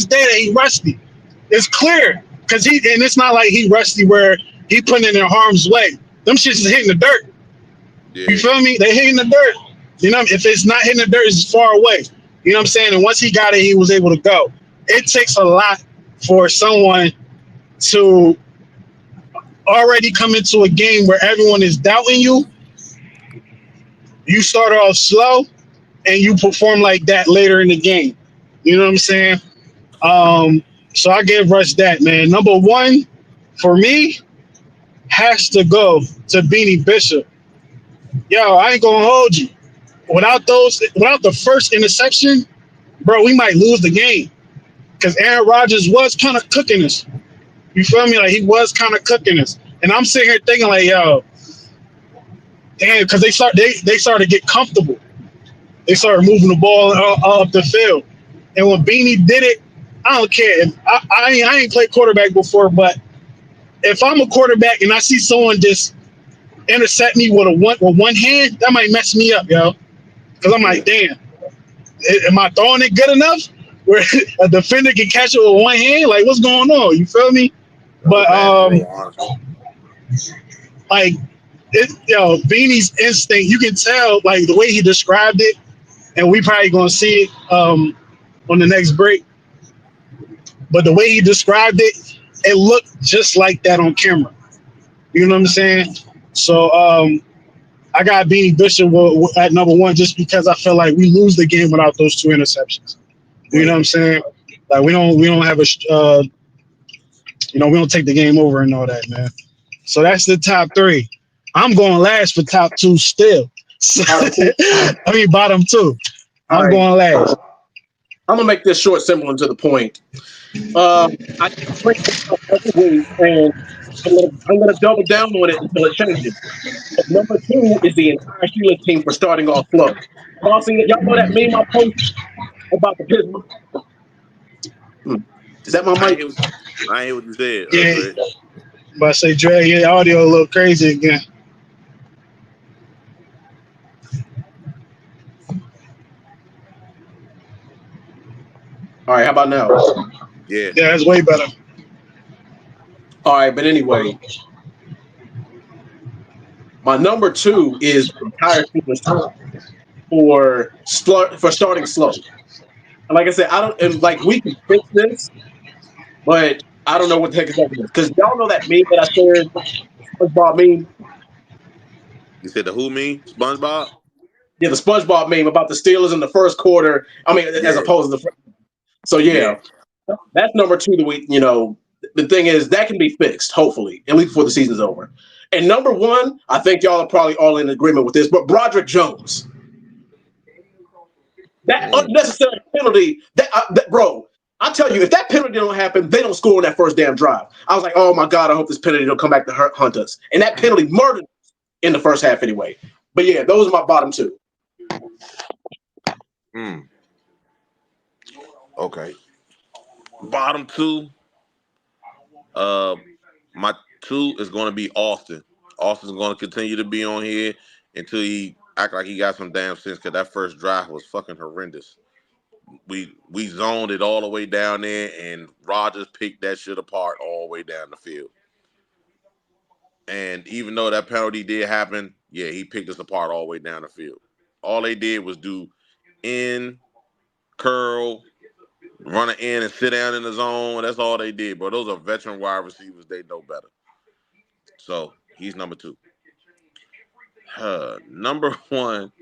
day that he rusty. It's clear. Cause and it's not like he rusty where he putting it in harm's way. Them shits is hitting the dirt. Yeah. You feel me? They hitting the dirt. You know, if it's not hitting the dirt, it's far away. You know what I'm saying? And once he got it, he was able to go. It takes a lot for someone to already come into a game where everyone is doubting you. You start off slow and you perform like that later in the game. You know what I'm saying? So I give Russ that, man. Number one for me has to go to Beanie Bishop. Yo, I ain't gonna hold you. Without the first interception, bro, we might lose the game. Because Aaron Rodgers was kind of cooking us. You feel me? Like he was kind of cooking us. And I'm sitting here thinking like, yo, damn, because they started to get comfortable. They started moving the ball up the field. And when Beanie did it, I don't care. I ain't played quarterback before, but if I'm a quarterback and I see someone just intercept me with one hand, that might mess me up, yo. Because I'm like, damn, am I throwing it good enough where a defender can catch it with one hand? Like, what's going on? You feel me? But like, Beanie's instinct, you can tell like the way he described it, and we probably gonna see it on the next break. But the way he described it, it looked just like that on camera. You know what I'm saying? So I got Beanie Bishop at number one just because I feel like we lose the game without those two interceptions. You know what I'm saying? Like we don't have we don't take the game over and all that, man. So that's the top three. I'm going last for top two still. Bottom two. I'm going last. I'm gonna make this short, simple, and to the point. I keep bringing this up every week, and I'm gonna double down on it until it changes. But number two is the entire Steelers team for starting off slow. Y'all seen it? Y'all know that meme I posted about the Pittsburgh? Is that my mic? I ain't hear what you said. Yeah. But I say, Dre, your audio a little crazy again. All right, how about now? Yeah, it's way better. All right, but anyway, my number two is the entire Steelers for starting slow. And like I said, we can fix this, but I don't know what the heck is up with this. Because y'all know that meme that I shared, SpongeBob meme? You said the who meme? SpongeBob? Yeah, the SpongeBob meme about the Steelers in the first quarter. As opposed to the first. So that's number two that we, the thing is that can be fixed, hopefully, at least before the season's over. And number one, I think y'all are probably all in agreement with this, but Broderick Jones. That unnecessary penalty, bro, I tell you, if that penalty don't happen, they don't score on that first damn drive. I was like, oh my God, I hope this penalty don't come back to hunt us. And that penalty murdered us in the first half anyway. But yeah, those are my bottom two. Okay. Bottom two. My two is going to be Austin. Austin's going to continue to be on here until he act like he got some damn sense, because that first drive was fucking horrendous. We zoned it all the way down there, and Rodgers picked that shit apart all the way down the field. And even though that penalty did happen, yeah, he picked us apart all the way down the field. All they did was do in, curl, run it in, and sit down in the zone. That's all they did, bro. Those are veteran wide receivers. They know better. So he's number two. Number one,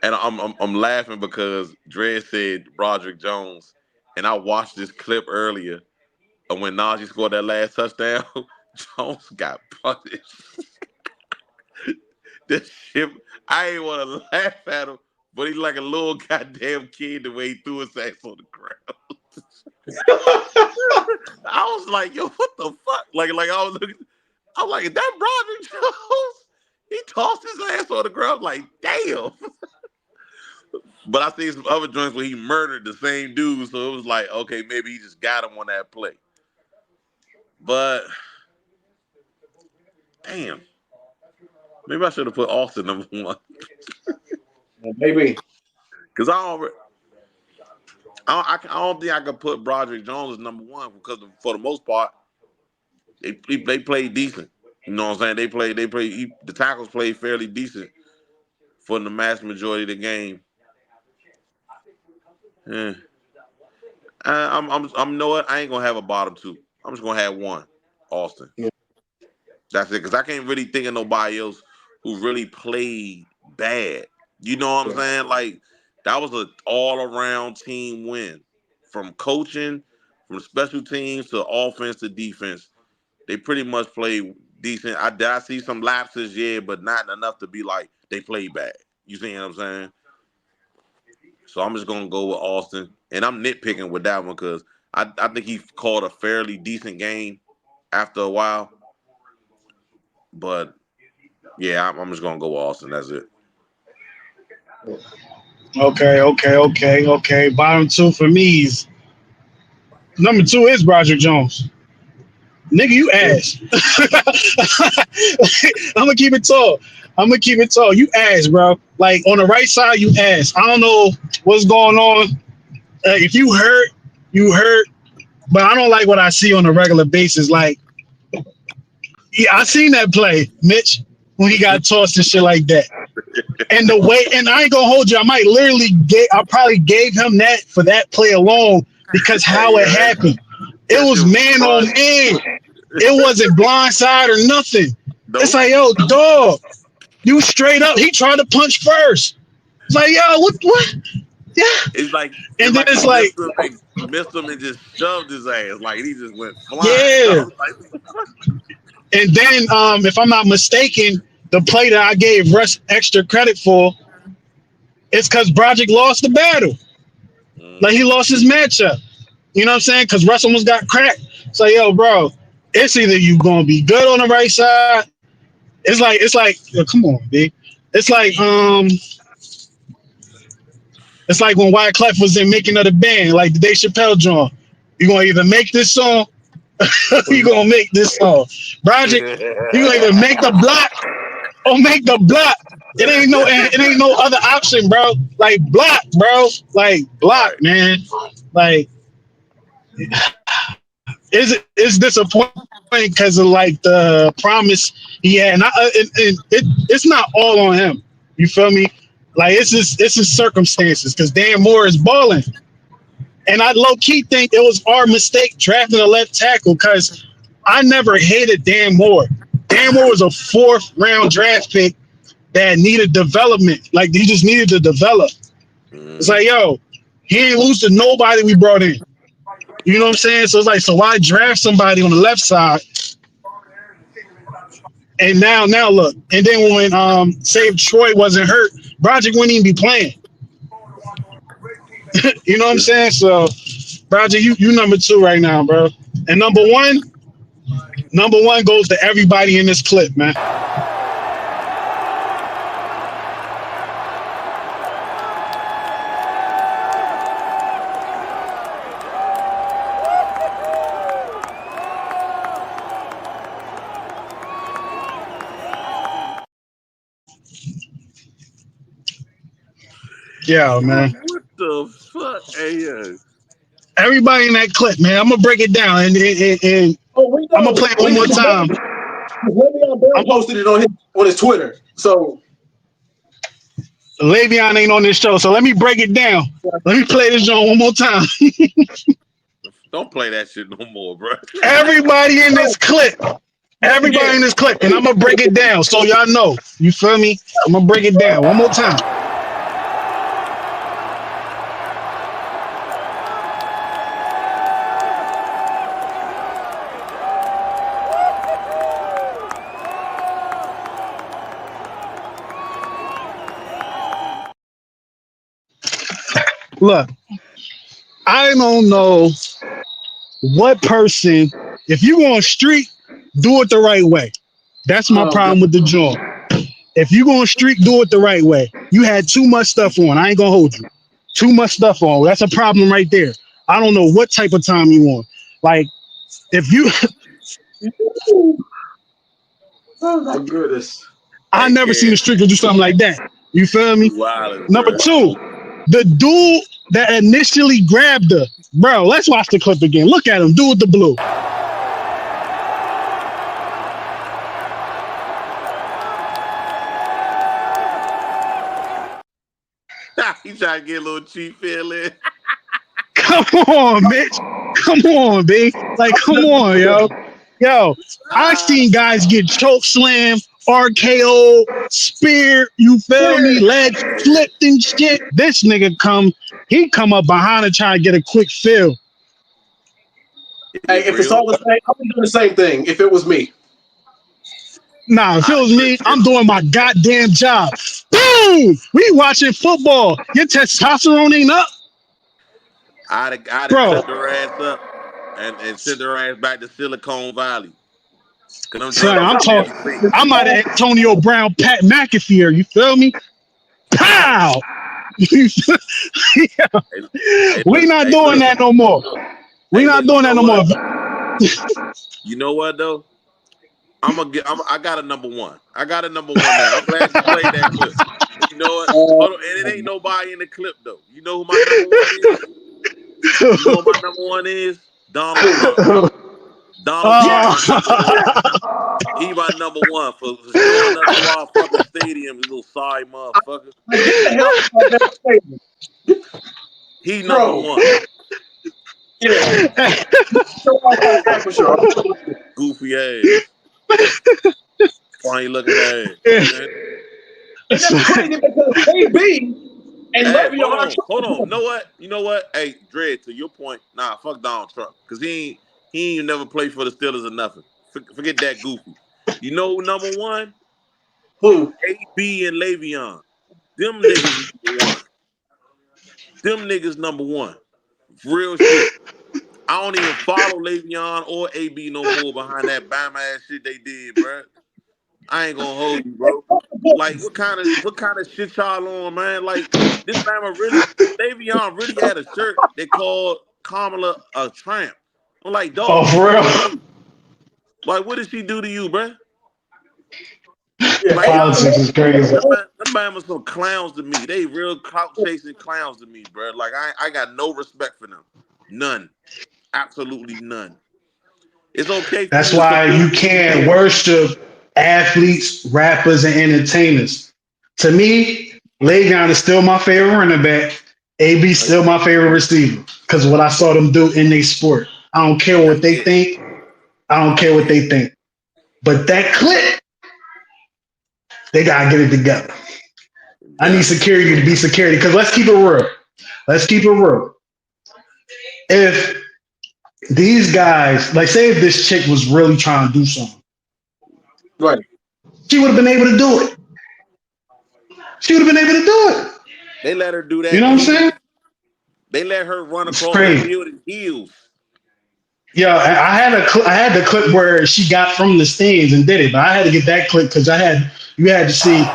and I'm laughing because Dre said Broderick Jones, and I watched this clip earlier of when Najee scored that last touchdown. Jones got punished. This shit, I ain't want to laugh at him, but he's like a little goddamn kid the way he threw his ass on the ground. I was like, yo, what the fuck? Like I was looking, I was like, is that Broderick Jones? He tossed his ass on the ground, like, damn. But I seen some other joints where he murdered the same dude, so it was like, okay, maybe he just got him on that play. But damn, maybe I should have put Austin number one. Maybe because I don't think I could put Broderick Jones as number one because for the most part, they played decent. You know what I'm saying? The tackles played fairly decent for the mass majority of the game. Yeah. I'm know what? I ain't gonna have a bottom two. I'm just gonna have one, Austin. Yeah. That's it, because I can't really think of nobody else who really played bad. You know what I'm saying? Like, that was an all-around team win. From coaching, from special teams to offense to defense. They pretty much played decent. I see some lapses, yeah, but not enough to be like they played bad. You see what I'm saying? So I'm just gonna go with Austin. And I'm nitpicking with that one because I think he called a fairly decent game after a while. But yeah, I'm just gonna go with Austin. That's it. Okay. Bottom two for me is number 2 is Broderick Jones. Nigga, you ass. I'm gonna keep it tall. You ass, bro. Like on the right side, you ass. I don't know what's going on. If you hurt, you hurt. But I don't like what I see on a regular basis. Like, yeah, I seen that play, Mitch, when he got tossed and shit like that. And the way, and I ain't gonna hold you. I probably gave him that for that play alone because how it happened. It was man on man. It wasn't blindside or nothing. Nope. It's like, yo, dog, you straight up. He tried to punch first. It's like, yo, what? Yeah. It's like, and then it's like, missed him and just shoved his ass. Like, he just went flying. Yeah. And then, if I'm not mistaken, the play that I gave Russ extra credit for, it's because Broderick lost the battle. Like, he lost his matchup. You know what I'm saying? Because Russ almost got cracked. So, yo, bro, it's either you gonna be good on the right side. It's like, yo, come on, B. It's like when Wyclef was in Making of the Band, like the Dave Chappelle joint. You gonna either make this song, you gonna make this song. Broderick, you gonna either make the block or make the block. It ain't no other option, bro. Like block, bro. Like block, man. Like it's disappointing because of like the promise he had, and it's not all on him. You feel me? Like it's his circumstances because Dan Moore is balling, and I low key think it was our mistake drafting a left tackle because I never hated Dan Moore. Dan Moore was a 4th round draft pick that needed development. Like he just needed to develop. It's like, yo, he ain't lose to nobody we brought in. You know what I'm saying? So it's like, so why draft somebody on the left side? And now look. And then when say if Troy wasn't hurt, Broderick wouldn't even be playing. You know what I'm saying? So Broderick, you number 2 right now, bro. And number one goes to everybody in this clip, man. Yeah, man. What the fuck? Hey, everybody in that clip, man. I'm gonna break it down and I'm gonna play it one more time. Le'Veon posted it on his Twitter. So Le'Veon ain't on this show, so let me break it down. Let me play this joint one more time. don't play that shit no more, bro. Everybody in this clip. Everybody in this clip, and I'm gonna break it down so y'all know. You feel me? I'm gonna break it down one more time. Look, I don't know what person, if you go on street, do it the right way. That's my problem with the joint. If you go on street, do it the right way. You had too much stuff on. I ain't gonna hold you. Too much stuff on. That's a problem right there. I don't know what type of time you want. Like, if you oh my goodness. I never seen a streaker do something like that. You feel me? Number 2, the dude that initially grabbed her. Bro, let's watch the clip again. Look at him. Do with the blue. He trying to get a little cheap feeling. Come on, Mitch. Come on, B. Like, come on, yo. Yo, I've seen guys get choke slam, RKO, spear, you feel me, leg flipped and shit. This nigga he come up behind and try to get a quick fill. Hey, if it's all the same, I would do the same thing if it was me. Nah, if it was me, I'm doing my goddamn job. Boom! We watching football. Your testosterone ain't up. I'd have Bro. cut their ass up and send their ass back to Silicon Valley. Son, I'm out of Antonio Brown, Pat McAfee. You feel me? Pow! Yeah. We not doing that no more. We not doing that no more. You know what though? I got a number one. I got a number one now. I'm glad you played that clip. You know what? Hold on. And it ain't nobody in the clip though. You know who my number one is? You know who my number one is? Donald Trump. Donald Trump. He my number one for showing up to our fucking stadium, you little sorry motherfucker. He number one. Yeah. Goofy ass. Funny looking ass. It's crazy because AB and Le'Veon. Hold on. You know what? Hey, Dred, to your point, nah, fuck Donald Trump. Because he ain't never played for the Steelers or nothing. Forget that goofy. You know number one? Who? AB and Le'Veon. Them niggas number one. Them niggas number one. Real shit. I don't even follow Le'Veon or AB no more behind that bam ass shit they did, bro. I ain't gonna hold you, bro. Like, what kind of shit y'all on, man? Like, this Bama Le'Veon really had a shirt they called Kamala a tramp. I'm like, dog. Oh, for real? Like, what did she do to you, bro? Like, politics is crazy. Them Bama's some clowns to me. They real clout chasing clowns to me, bro. Like, I got no respect for them. None. Absolutely none. It's okay. That's why you can't worship athletes, rappers, and entertainers. To me, Le'Veon is still my favorite running back. AB still my favorite receiver because what I saw them do in their sport. I don't care what they think. I don't care what they think. But that clip, they gotta get it together. I need security to be security because let's keep it real. Let's keep it real. If these guys, like, say if this chick was really trying to do something, right? She would have been able to do it. She would have been able to do it. They let her do that. You know what I'm saying? They let her run across the field in heels. Yeah, I had the clip where she got from the stands and did it, but I had to get that clip because you had to see.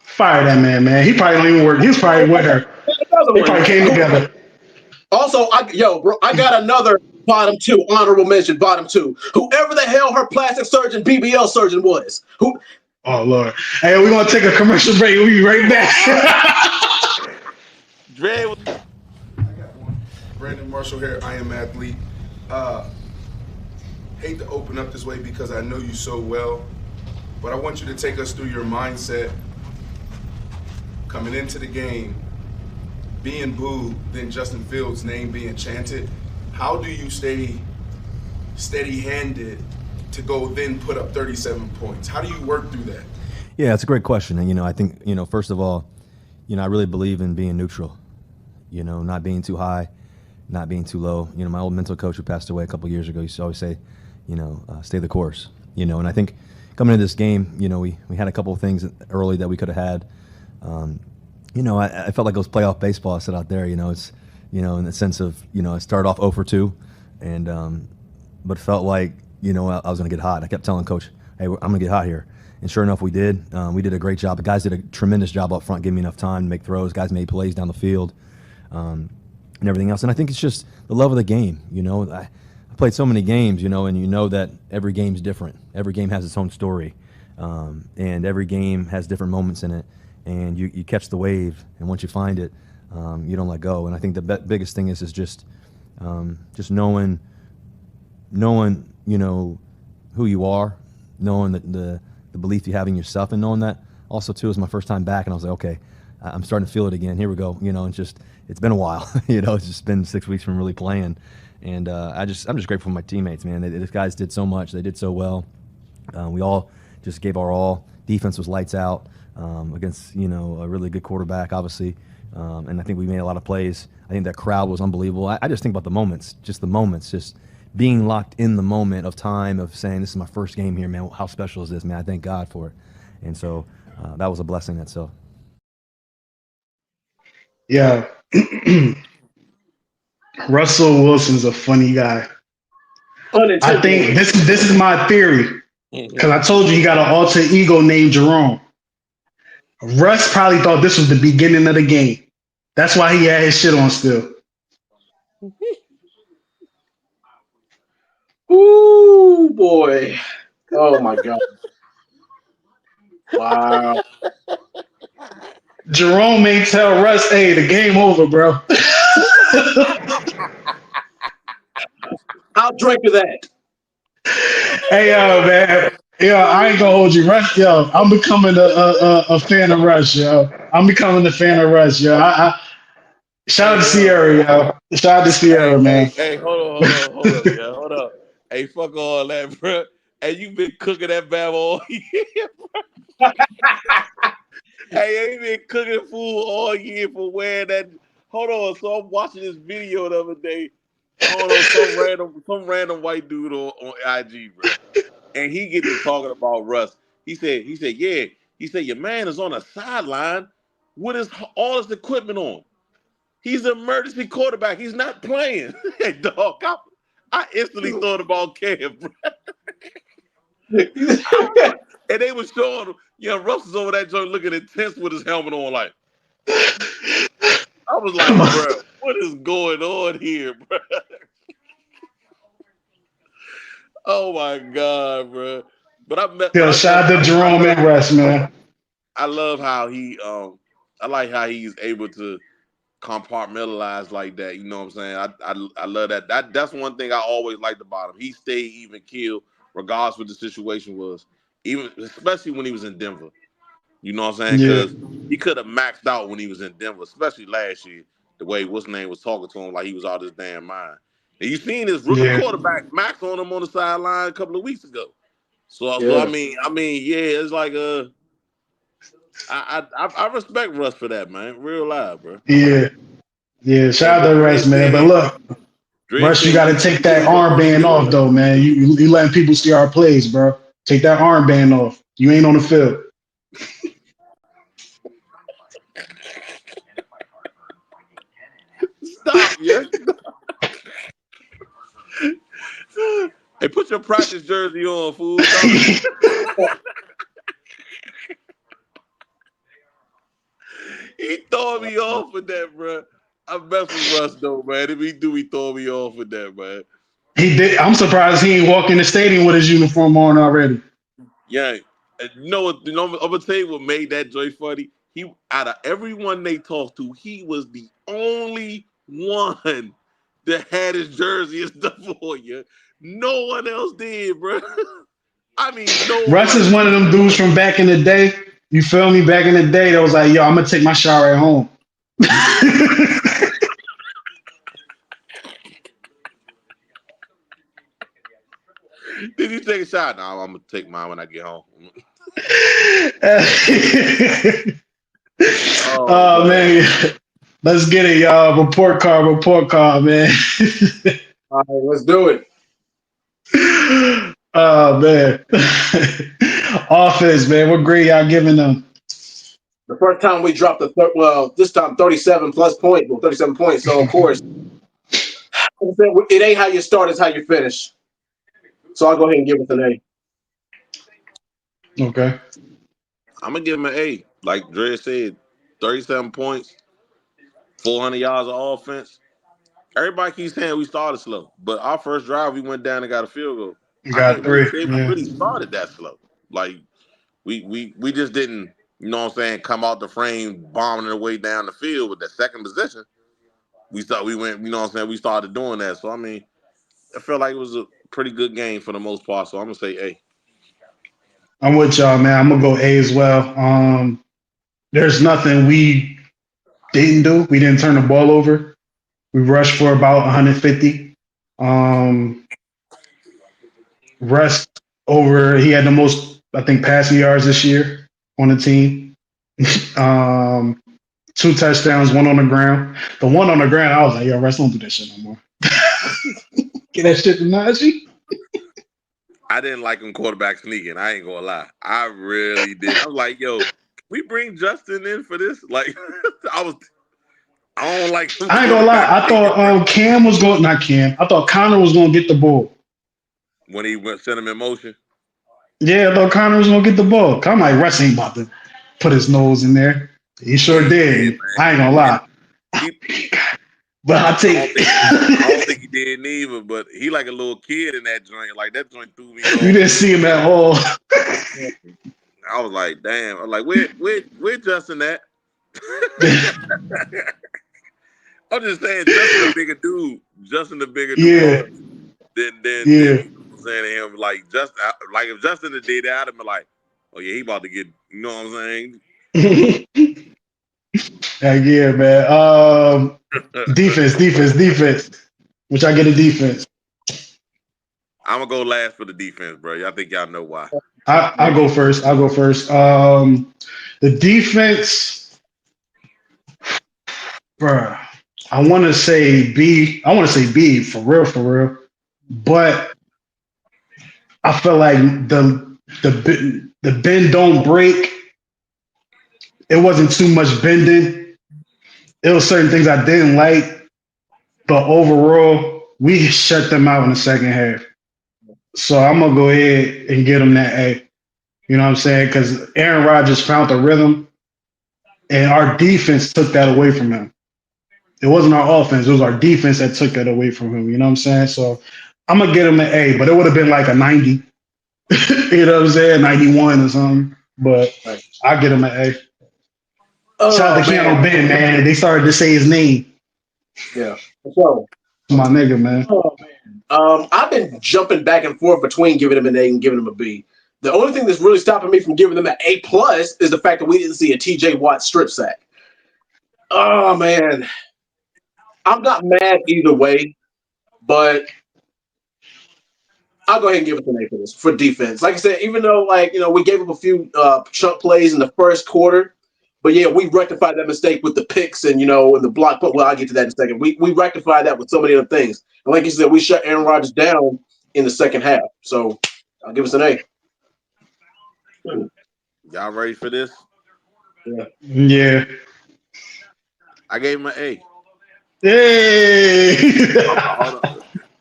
Fire that man. He probably don't even work. He was probably with her. They probably came together. Also, I got another bottom two, honorable mention, bottom two. Whoever the hell her plastic surgeon, BBL surgeon was. Who? Oh, Lord. Hey, we're going to take a commercial break. We'll be right back. Dre. I got one. Brandon Marshall here. I am athlete. Hate to open up this way because I know you so well, but I want you to take us through your mindset coming into the game, being booed, then Justin Fields' name being chanted. How do you stay steady-handed to go then put up 37 points? How do you work through that? Yeah, it's a great question. And, I think, first of all, I really believe in being neutral, not being too high, not being too low. My old mental coach who passed away a couple of years ago used to always say, stay the course, and I think coming into this game, we had a couple of things early that we could have had. I felt like it was playoff baseball. I said out there, it's, in the sense of, I started off 0 for 2 and, but felt like, I was going to get hot. I kept telling coach, hey, I'm going to get hot here. And sure enough, we did. We did a great job. The guys did a tremendous job up front, giving me enough time to make throws. Guys made plays down the field and everything else. And I think it's just the love of the game. I played so many games, and that every game's different. Every game has its own story. And every game has different moments in it. And you catch the wave. And once you find it, you don't let go. And I think the biggest thing is just knowing, who you are, knowing the the belief you have in yourself and knowing that. Also, too, it was my first time back, and I was like, okay, I'm starting to feel it again. Here we go. It's been a while. It's just been 6 weeks from really playing, and I'm just grateful for my teammates, man. These guys did so much. They did so well. We all just gave our all. Defense was lights out against a really good quarterback, obviously, and I think we made a lot of plays. I think that crowd was unbelievable. I just think about the moments, just being locked in the moment of time of saying, this is my first game here, man. How special is this, man? I thank God for it. And so that was a blessing in itself. Yeah. Russell Wilson's a funny guy. I think this is my theory, because I told you he got an alter ego named Jerome. Russ probably thought this was the beginning of the game. That's why he had his shit on still. Ooh, boy. Oh, my God. Wow. Jerome may tell Russ, hey, the game over, bro. I'll drink to that. Hey, man. Yo, I ain't gonna hold you. Russ, yo, I'm becoming a fan of Russ, yo. I'm becoming a fan of Russ, yo. Shout out to Sierra, yo. Shout out to Sierra, man. Hey, hold up, yeah, hold up. Hey, fuck all that, bro. Hey, you been cooking that bad all year, bro. Hey, you been cooking food all year for wearing that. Hold on, so I'm watching this video the other day. Hold on, some random white dude on IG, bro. And he get to talking about Russ. He said, yeah. He said, your man is on a sideline with all his equipment on. He's an emergency quarterback. He's not playing. Hey, dog, I instantly thought about Cam, bro. And they was showing him, Russ is over that joint looking intense with his helmet on, like. I was like, bro, what is going on here, bro? Oh my God, bro. Shout out to Jerome and Russ, man. I love how I like how he's able to compartmentalize like that. You know what I'm saying? I love that. That's one thing I always liked about him. He stayed even keel, regardless what the situation was. Especially when he was in Denver. You know what I'm saying? Because he could have maxed out when he was in Denver, especially last year. The way what's name was talking to him like he was out of his damn mind. And you seen his rookie quarterback max on him on the sideline a couple of weeks ago. So I mean, yeah, it's like I respect Russ for that, man. Real live, bro. Yeah. Shout out to Russ, man. But look, Russ, you got to take that armband off, though, man. You letting people see our plays, bro. Take that armband off. You ain't on the field. Stop, yeah. Hey, put your practice jersey on, fool. He throwing me off with that, bro. I mess with Russ though, man. If he do, he throw me off with that, man. He did. I'm surprised he ain't walk in the stadium with his uniform on already. Yeah, you know what? I'm gonna tell you what made that joy funny. He, out of everyone they talked to, he was the only one that had his jersey and stuff on you. No one else did, bro. I mean, no. Russ is one of them dudes from back in the day. You feel me? Back in the day, that was like, yo, I'm gonna take my shower at home. Did you take a shot? No, I'm gonna take mine when I get home. Oh man. Let's get it, y'all. Report card, man. All right, let's do it. Oh man. Offense, man. What grade y'all giving them? The first time we dropped this time 37 plus points. Well, 37 points. So of course, it ain't how you start, it's how you finish. So I'll go ahead and give it an A. Okay. I'm gonna give him an A. Like Dre said, 37 points, 400 yards of offense. Everybody keeps saying we started slow, but our first drive we went down and got a field goal. You got three. We really started that slow. Like we just didn't, you know what I'm saying, come out the frame bombing our way down the field with the second position. We went, you know what I'm saying, we started doing that. So I mean, I felt like it was a pretty good game for the most part. So I'm gonna say A. I'm with y'all, man. I'm gonna go A as well. There's nothing we didn't do. We didn't turn the ball over. We rushed for about 150. Um, Russ over. He had the most, I think, passing yards this year on the team. um, 2 touchdowns, 1 on the ground. The 1 on the ground, I was like, yo, Russ, don't do that shit no more. Get that shit to Najee. I didn't like him quarterback sneaking. I ain't gonna lie. I really did. I was like, yo, can we bring Justin in for this? Like, I don't like him I ain't gonna lie. quarterback I sneaking, bro. thought Cam was going, not Cam. I thought Connor was going to get the ball. When he sent him in motion. Yeah, I thought Connor was going to get the ball. I'm like, Russ ain't about to put his nose in there. He Yeah, sure he did, did. man. I ain't gonna And lie. he, But I I don't take think he did neither, but he like a little kid in that joint. Like that joint threw me you off. didn't see him at all. I was like, damn. I was like, where Justin at? I'm just saying, Justin a bigger dude. Justin the bigger Yeah, nuance than you yeah. know what I'm saying to him. Like like if Justin had did that, I'd have been like, oh yeah, he about to get. You know what I'm saying? Yeah, man. Defense. Which I get a defense. I'm gonna go last for the defense, bro. I think y'all know why. I'll go first. The defense, bruh. I want to say B. I want to say B for real. But I feel like the bend don't break. It wasn't too much bending. It was certain things I didn't like, but overall, we shut them out in the second half. So I'm gonna go ahead and get them that A. You know what I'm saying? Because Aaron Rodgers found the rhythm, and our defense took that away from him. It wasn't our offense; it was our defense that took that away from him. You know what I'm saying? So I'm gonna get him an A, but it would have been like a 90. You know what I'm saying? 91 or something. But I get him an A. Shout out Oh to Keanu man, Ben, man. They started to say his name. yeah. So, My nigga, man. oh man, I've been jumping back and forth between giving him an A and giving him a B. The only thing that's really stopping me from giving them an A plus is the fact that we didn't see a TJ Watt strip sack. Oh man, I'm not mad either way, but I'll go ahead and give it an A for this for defense. Like I said, even though we gave up a few chunk plays in the first quarter, but yeah, we rectified that mistake with the picks and and the block. But well, I'll get to that in a second. We rectified that with so many other things, and like you said, we shut Aaron Rodgers down in the second half. So I'll give us an A. Y'all ready for this? Yeah. I gave him an A. Hey. Hold on.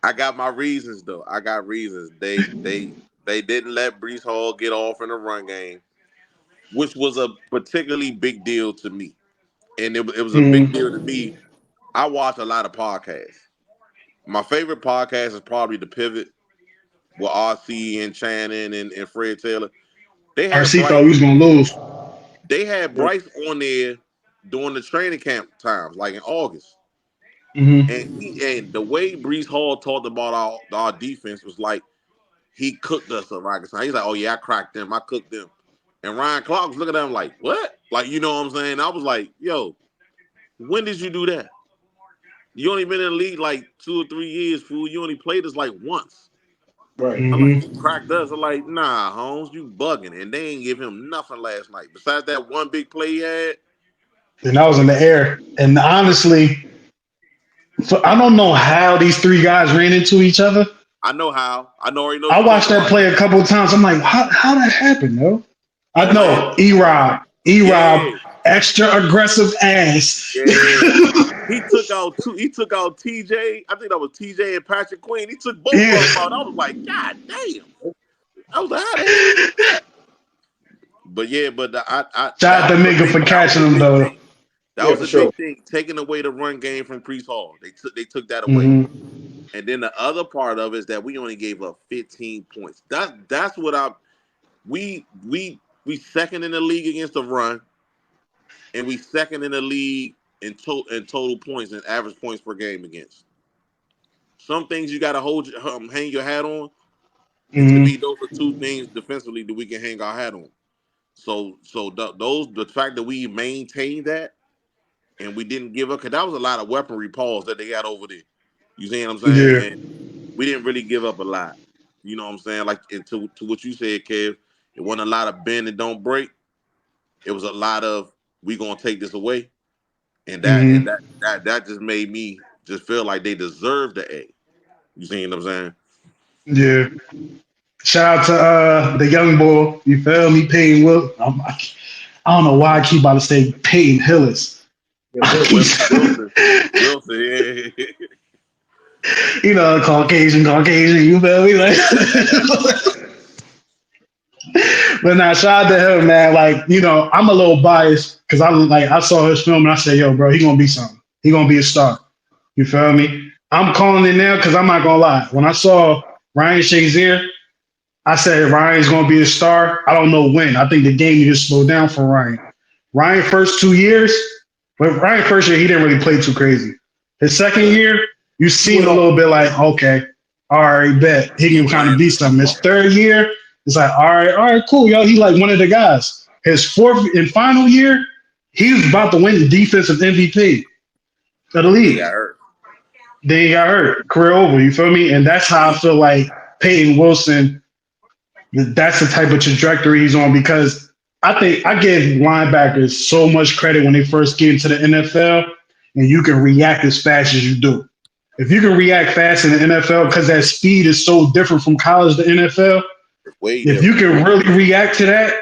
I got my reasons though. I got reasons. They didn't let Brees Hall get off in the run game, which was a particularly big deal to me. And it was a big deal to me. I watch a lot of podcasts. My favorite podcast is probably The Pivot with RC and Shannon and Fred Taylor. They had RC Bryce. thought we was gonna lose. They had Bryce on there during the training camp times, like in August. Mm-hmm. And the way Brees Hall talked about our defense was like he cooked us a rocket science. He's like, oh yeah, I cracked them, I cooked them. And Ryan Clark was looking at him like, what? Like, you know what I'm saying? I was like, yo, when did you do that? You only been in the league like 2 or 3 years, fool. You only played us like once. Right. I'm like, Mm-hmm. you cracked us. I'm like, nah, Holmes, you bugging. And they ain't give him nothing last night. Besides that one big play he had. And I was in the air. And honestly, I don't know how these 3 guys ran into each other. I know how. Already know what I you're watched talking that about. play a couple of times. I'm like, how that happened, yo? I Atlanta. know E-Rob, Yeah. extra aggressive ass. Yeah. He took out TJ. I think that was TJ and Patrick Queen. He took both of Yeah. them out. I was like, God damn. I was like, how the hell you do that? But yeah, Shout out to Minka for that was catching a them big though. thing. That Yeah, was for a sure. big thing. Taking away the run game from Priest Hall. They took that away. Mm-hmm. And then the other part of it is that we only gave up 15 points. That's what we second in the league against the run, and we second in the league in total points and average points per game against. Some things you got to hang your hat on. And to me, those are two things defensively that we can hang our hat on. So the fact that we maintained that and we didn't give up, because that was a lot of weaponry pause that they got over there. You see what I'm saying? Yeah. And we didn't really give up a lot. You know what I'm saying? Like, and to what you said, Kev, it wasn't a lot of bend and don't break. It was a lot of we gonna take this away, and that just made me just feel like they deserved the A. You see what I'm saying? Yeah. Shout out to the young boy. You feel me? Peyton Will. I don't know why I keep about to say Peyton Hillis. Wilson, yeah. You know, Caucasian. You feel me? Like, but now, shout out to him, man. Like, you know, I'm a little biased because I saw his film and I said, yo, bro, he gonna be something. He gonna be a star. You feel me? I'm calling it now because I'm not gonna lie. When I saw Ryan Shazier, I said Ryan's gonna be a star. I don't know when. I think the game needed to slow down for Ryan. Ryan first 2 years, but Ryan first year he didn't really play too crazy. His second year, you seen a little bit like, okay, all right, bet he can kind of be something. His third year, it's like, all right, cool, yo. He like one of the guys. His fourth and final year, he was about to win the defensive MVP of the league. Then he got hurt. Career over, you feel me? And that's how I feel like Peyton Wilson, that's the type of trajectory he's on, because I think I give linebackers so much credit when they first get into the NFL and you can react as fast as you do. If you can react fast in the NFL, because that speed is so different from college to NFL, if you can really react to that,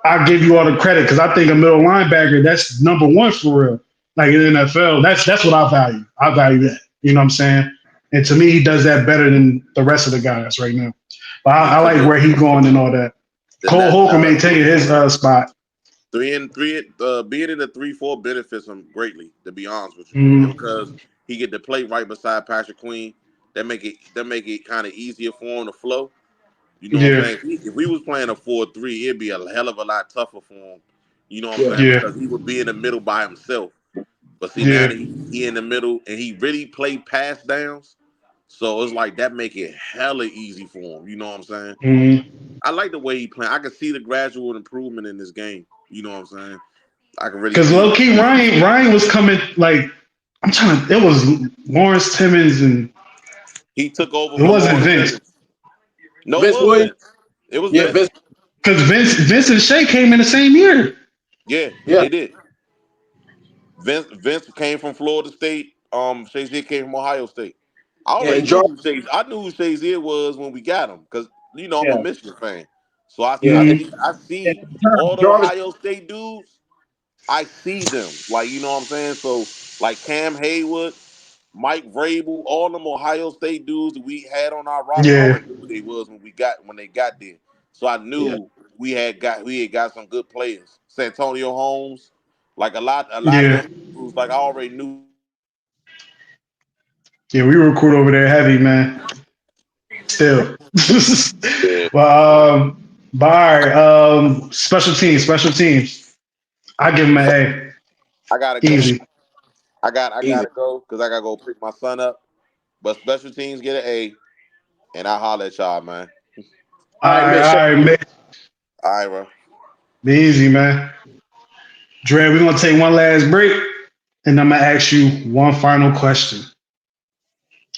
I'll give you all the credit, because I think a middle linebacker, that's number one for real. Like in the NFL, that's what I value. I value that. You know what I'm saying? And to me, he does that better than the rest of the guys right now. But I like where he's going and all that. Cole Holcomb maintaining his spot. 3 and 3, being in the 3-4 benefits him greatly, to be honest with you, because he get to play right beside Patrick Queen. That make it kind of easier for him to flow. You know what I'm saying? If we was playing a 4-3, it'd be a hell of a lot tougher for him. You know what I'm saying? Because he would be in the middle by himself. But see, now that he in the middle and he really played pass downs, so it's like that make it hella easy for him. You know what I'm saying? I like the way he playing. I can see the gradual improvement in this game. You know what I'm saying? I can really, because low key Ryan was coming like it was Lawrence Timmons and he took over. It wasn't Vince. No, it was Vince. Because Vince and Shea came in the same year. Yeah, they did. Vince came from Florida State. Shazier came from Ohio State. I already knew who Shazier was when we got him, because I'm a Michigan fan. So I see all the Ohio State dudes. I see them, like, you know what I'm saying. So like Cam Haywood, Mike Vrabel, all them Ohio State dudes that we had on our roster. I already knew who they was when they got there. So I knew we had got some good players. Santonio Holmes, like a lot of them dudes, like I already knew. Yeah, we recruit over there heavy, man. Still. But special teams. I give him an A. I gotta go. Easy. I gotta go because I gotta go pick my son up. But special teams get an A, and I holler at y'all, man. All right, man. All right, bro. Be easy, man. Dre, we're gonna take one last break, and I'm gonna ask you one final question.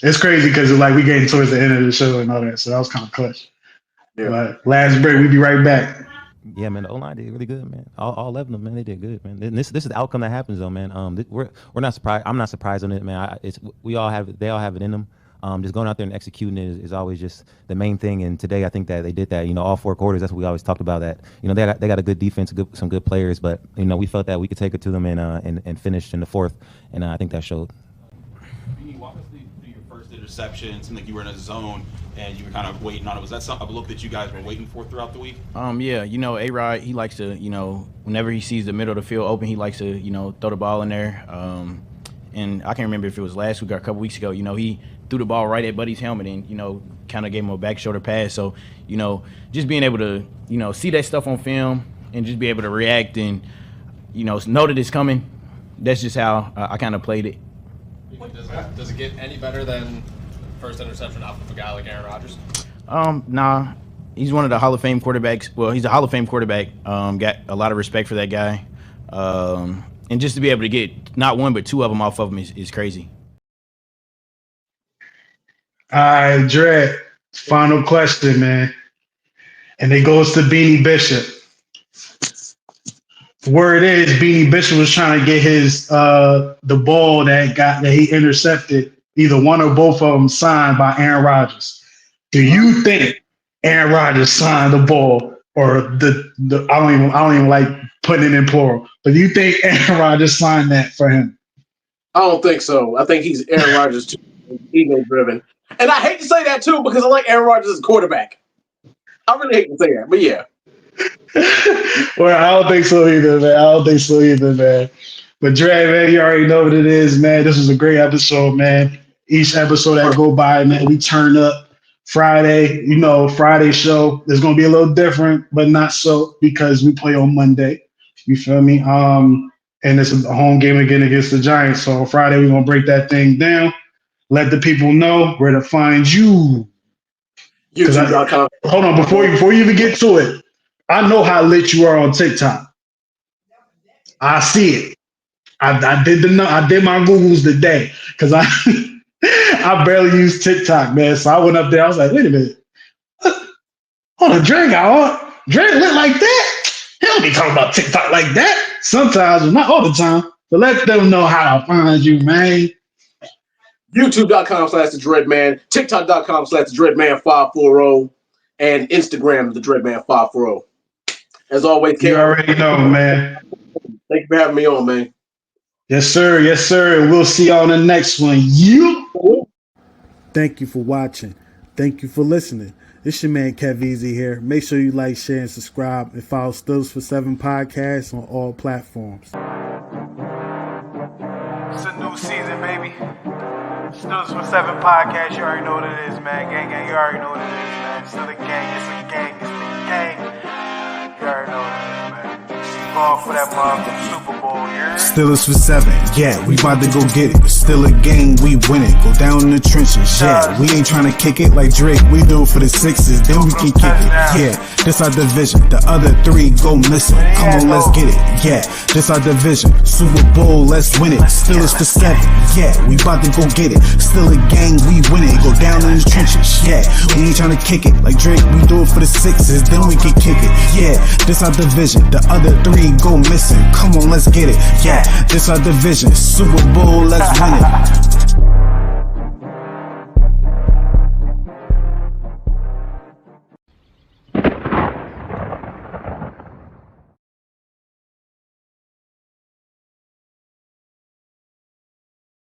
It's crazy because it's like we getting towards the end of the show and all that, so that was kind of clutch. Yeah. But last break, we'll be right back. Yeah, man, the O-line did really good, man. All 11 of them, man, they did good, man. And this is the outcome that happens, though, man. We're not surprised. I'm not surprised on it, man. They all have it in them. Just going out there and executing it is always just the main thing. And today, I think that they did that. All 4 quarters. That's what we always talked about. That they got a good defense, some good players, but we felt that we could take it to them and finish in the fourth. And I think that showed. Walk us through your first interception. It seemed like you were in a zone and you were kind of waiting on it. Was that a look that you guys were waiting for throughout the week? Yeah, A-Rod, he likes to, whenever he sees the middle of the field open, he likes to, throw the ball in there. And I can't remember if it was last week or a couple weeks ago, he threw the ball right at Buddy's helmet and, kind of gave him a back shoulder pass. So, just being able to, see that stuff on film and just be able to react and, know that it's coming, that's just how I kind of played it. Does it get any better than first interception off of a guy like Aaron Rodgers? Nah. He's one of the Hall of Fame quarterbacks. Well, he's a Hall of Fame quarterback. Got a lot of respect for that guy. And just to be able to get not one but two of them off of him is crazy. All right, Dre. Final question, man. And it goes to Beanie Bishop. Word is Beanie Bishop was trying to get his the ball that he intercepted, either one or both of them signed by Aaron Rodgers. Do you think Aaron Rodgers signed the ball, or the I don't even like putting it in plural, but do you think Aaron Rodgers signed that for him? I don't think so. I think he's Aaron Rodgers too ego driven. And I hate to say that too because I like Aaron Rodgers as a quarterback. I really hate to say that, but yeah. Well, I don't think so either, man. But Dre, man, you already know what it is, man. This was a great episode, man. Each episode that go by, man, we turn up. Friday, Friday show is going to be a little different, but not so because we play on Monday. You feel me? And it's a home game again against the Giants. So Friday, we're going to break that thing down. Let the people know where to find you. YouTube.com. Hold on, before you even get to it, I know how lit you are on TikTok. I see it. I did my Googles today because I barely use TikTok, man. So I went up there. I was like, wait a minute. Hold on, Dre lit like that? He don't be talking about TikTok like that. Sometimes, but not all the time. But let them know how to find you, man. YouTube.com/TheDreadMan, TikTok.com/TheDreadMan540, and Instagram, TheDreadMan540. As always, you already know, man. Thank you for having me on, man. Yes, sir. And we'll see y'all on the next one. Thank you for watching. Thank you for listening. It's your man Kev Easy here. Make sure you like, share, and subscribe, and follow Stills for 7 podcasts on all platforms. It's a new season, baby. Stills for 7 podcast. You already know what it is, man. Gang, you already know what it is, man. It's still a gang. It's the gang. You already know what it is, man. Going for that motherfucking Super Bowl, yeah. Steelers for 7, yeah, we about to go get it. Still a game, we win it. Go down in the trenches, yeah. We ain't trying to kick it like Drake. We do it for the 6s, then we can kick it. Yeah, this our division. The other 3 go missing. Come on, let's get it. Yeah, this our division. Super Bowl, let's win it. Steelers for 7, yeah, we about to go get it. Still a game, we win it. Go down in the trenches, yeah. We ain't trying to kick it like Drake. We do it for the 6s, then we can kick it. Yeah, this our division. The other 3 go missing. Come on, let's get it. Yeah, this our division. Super Bowl, let's win it.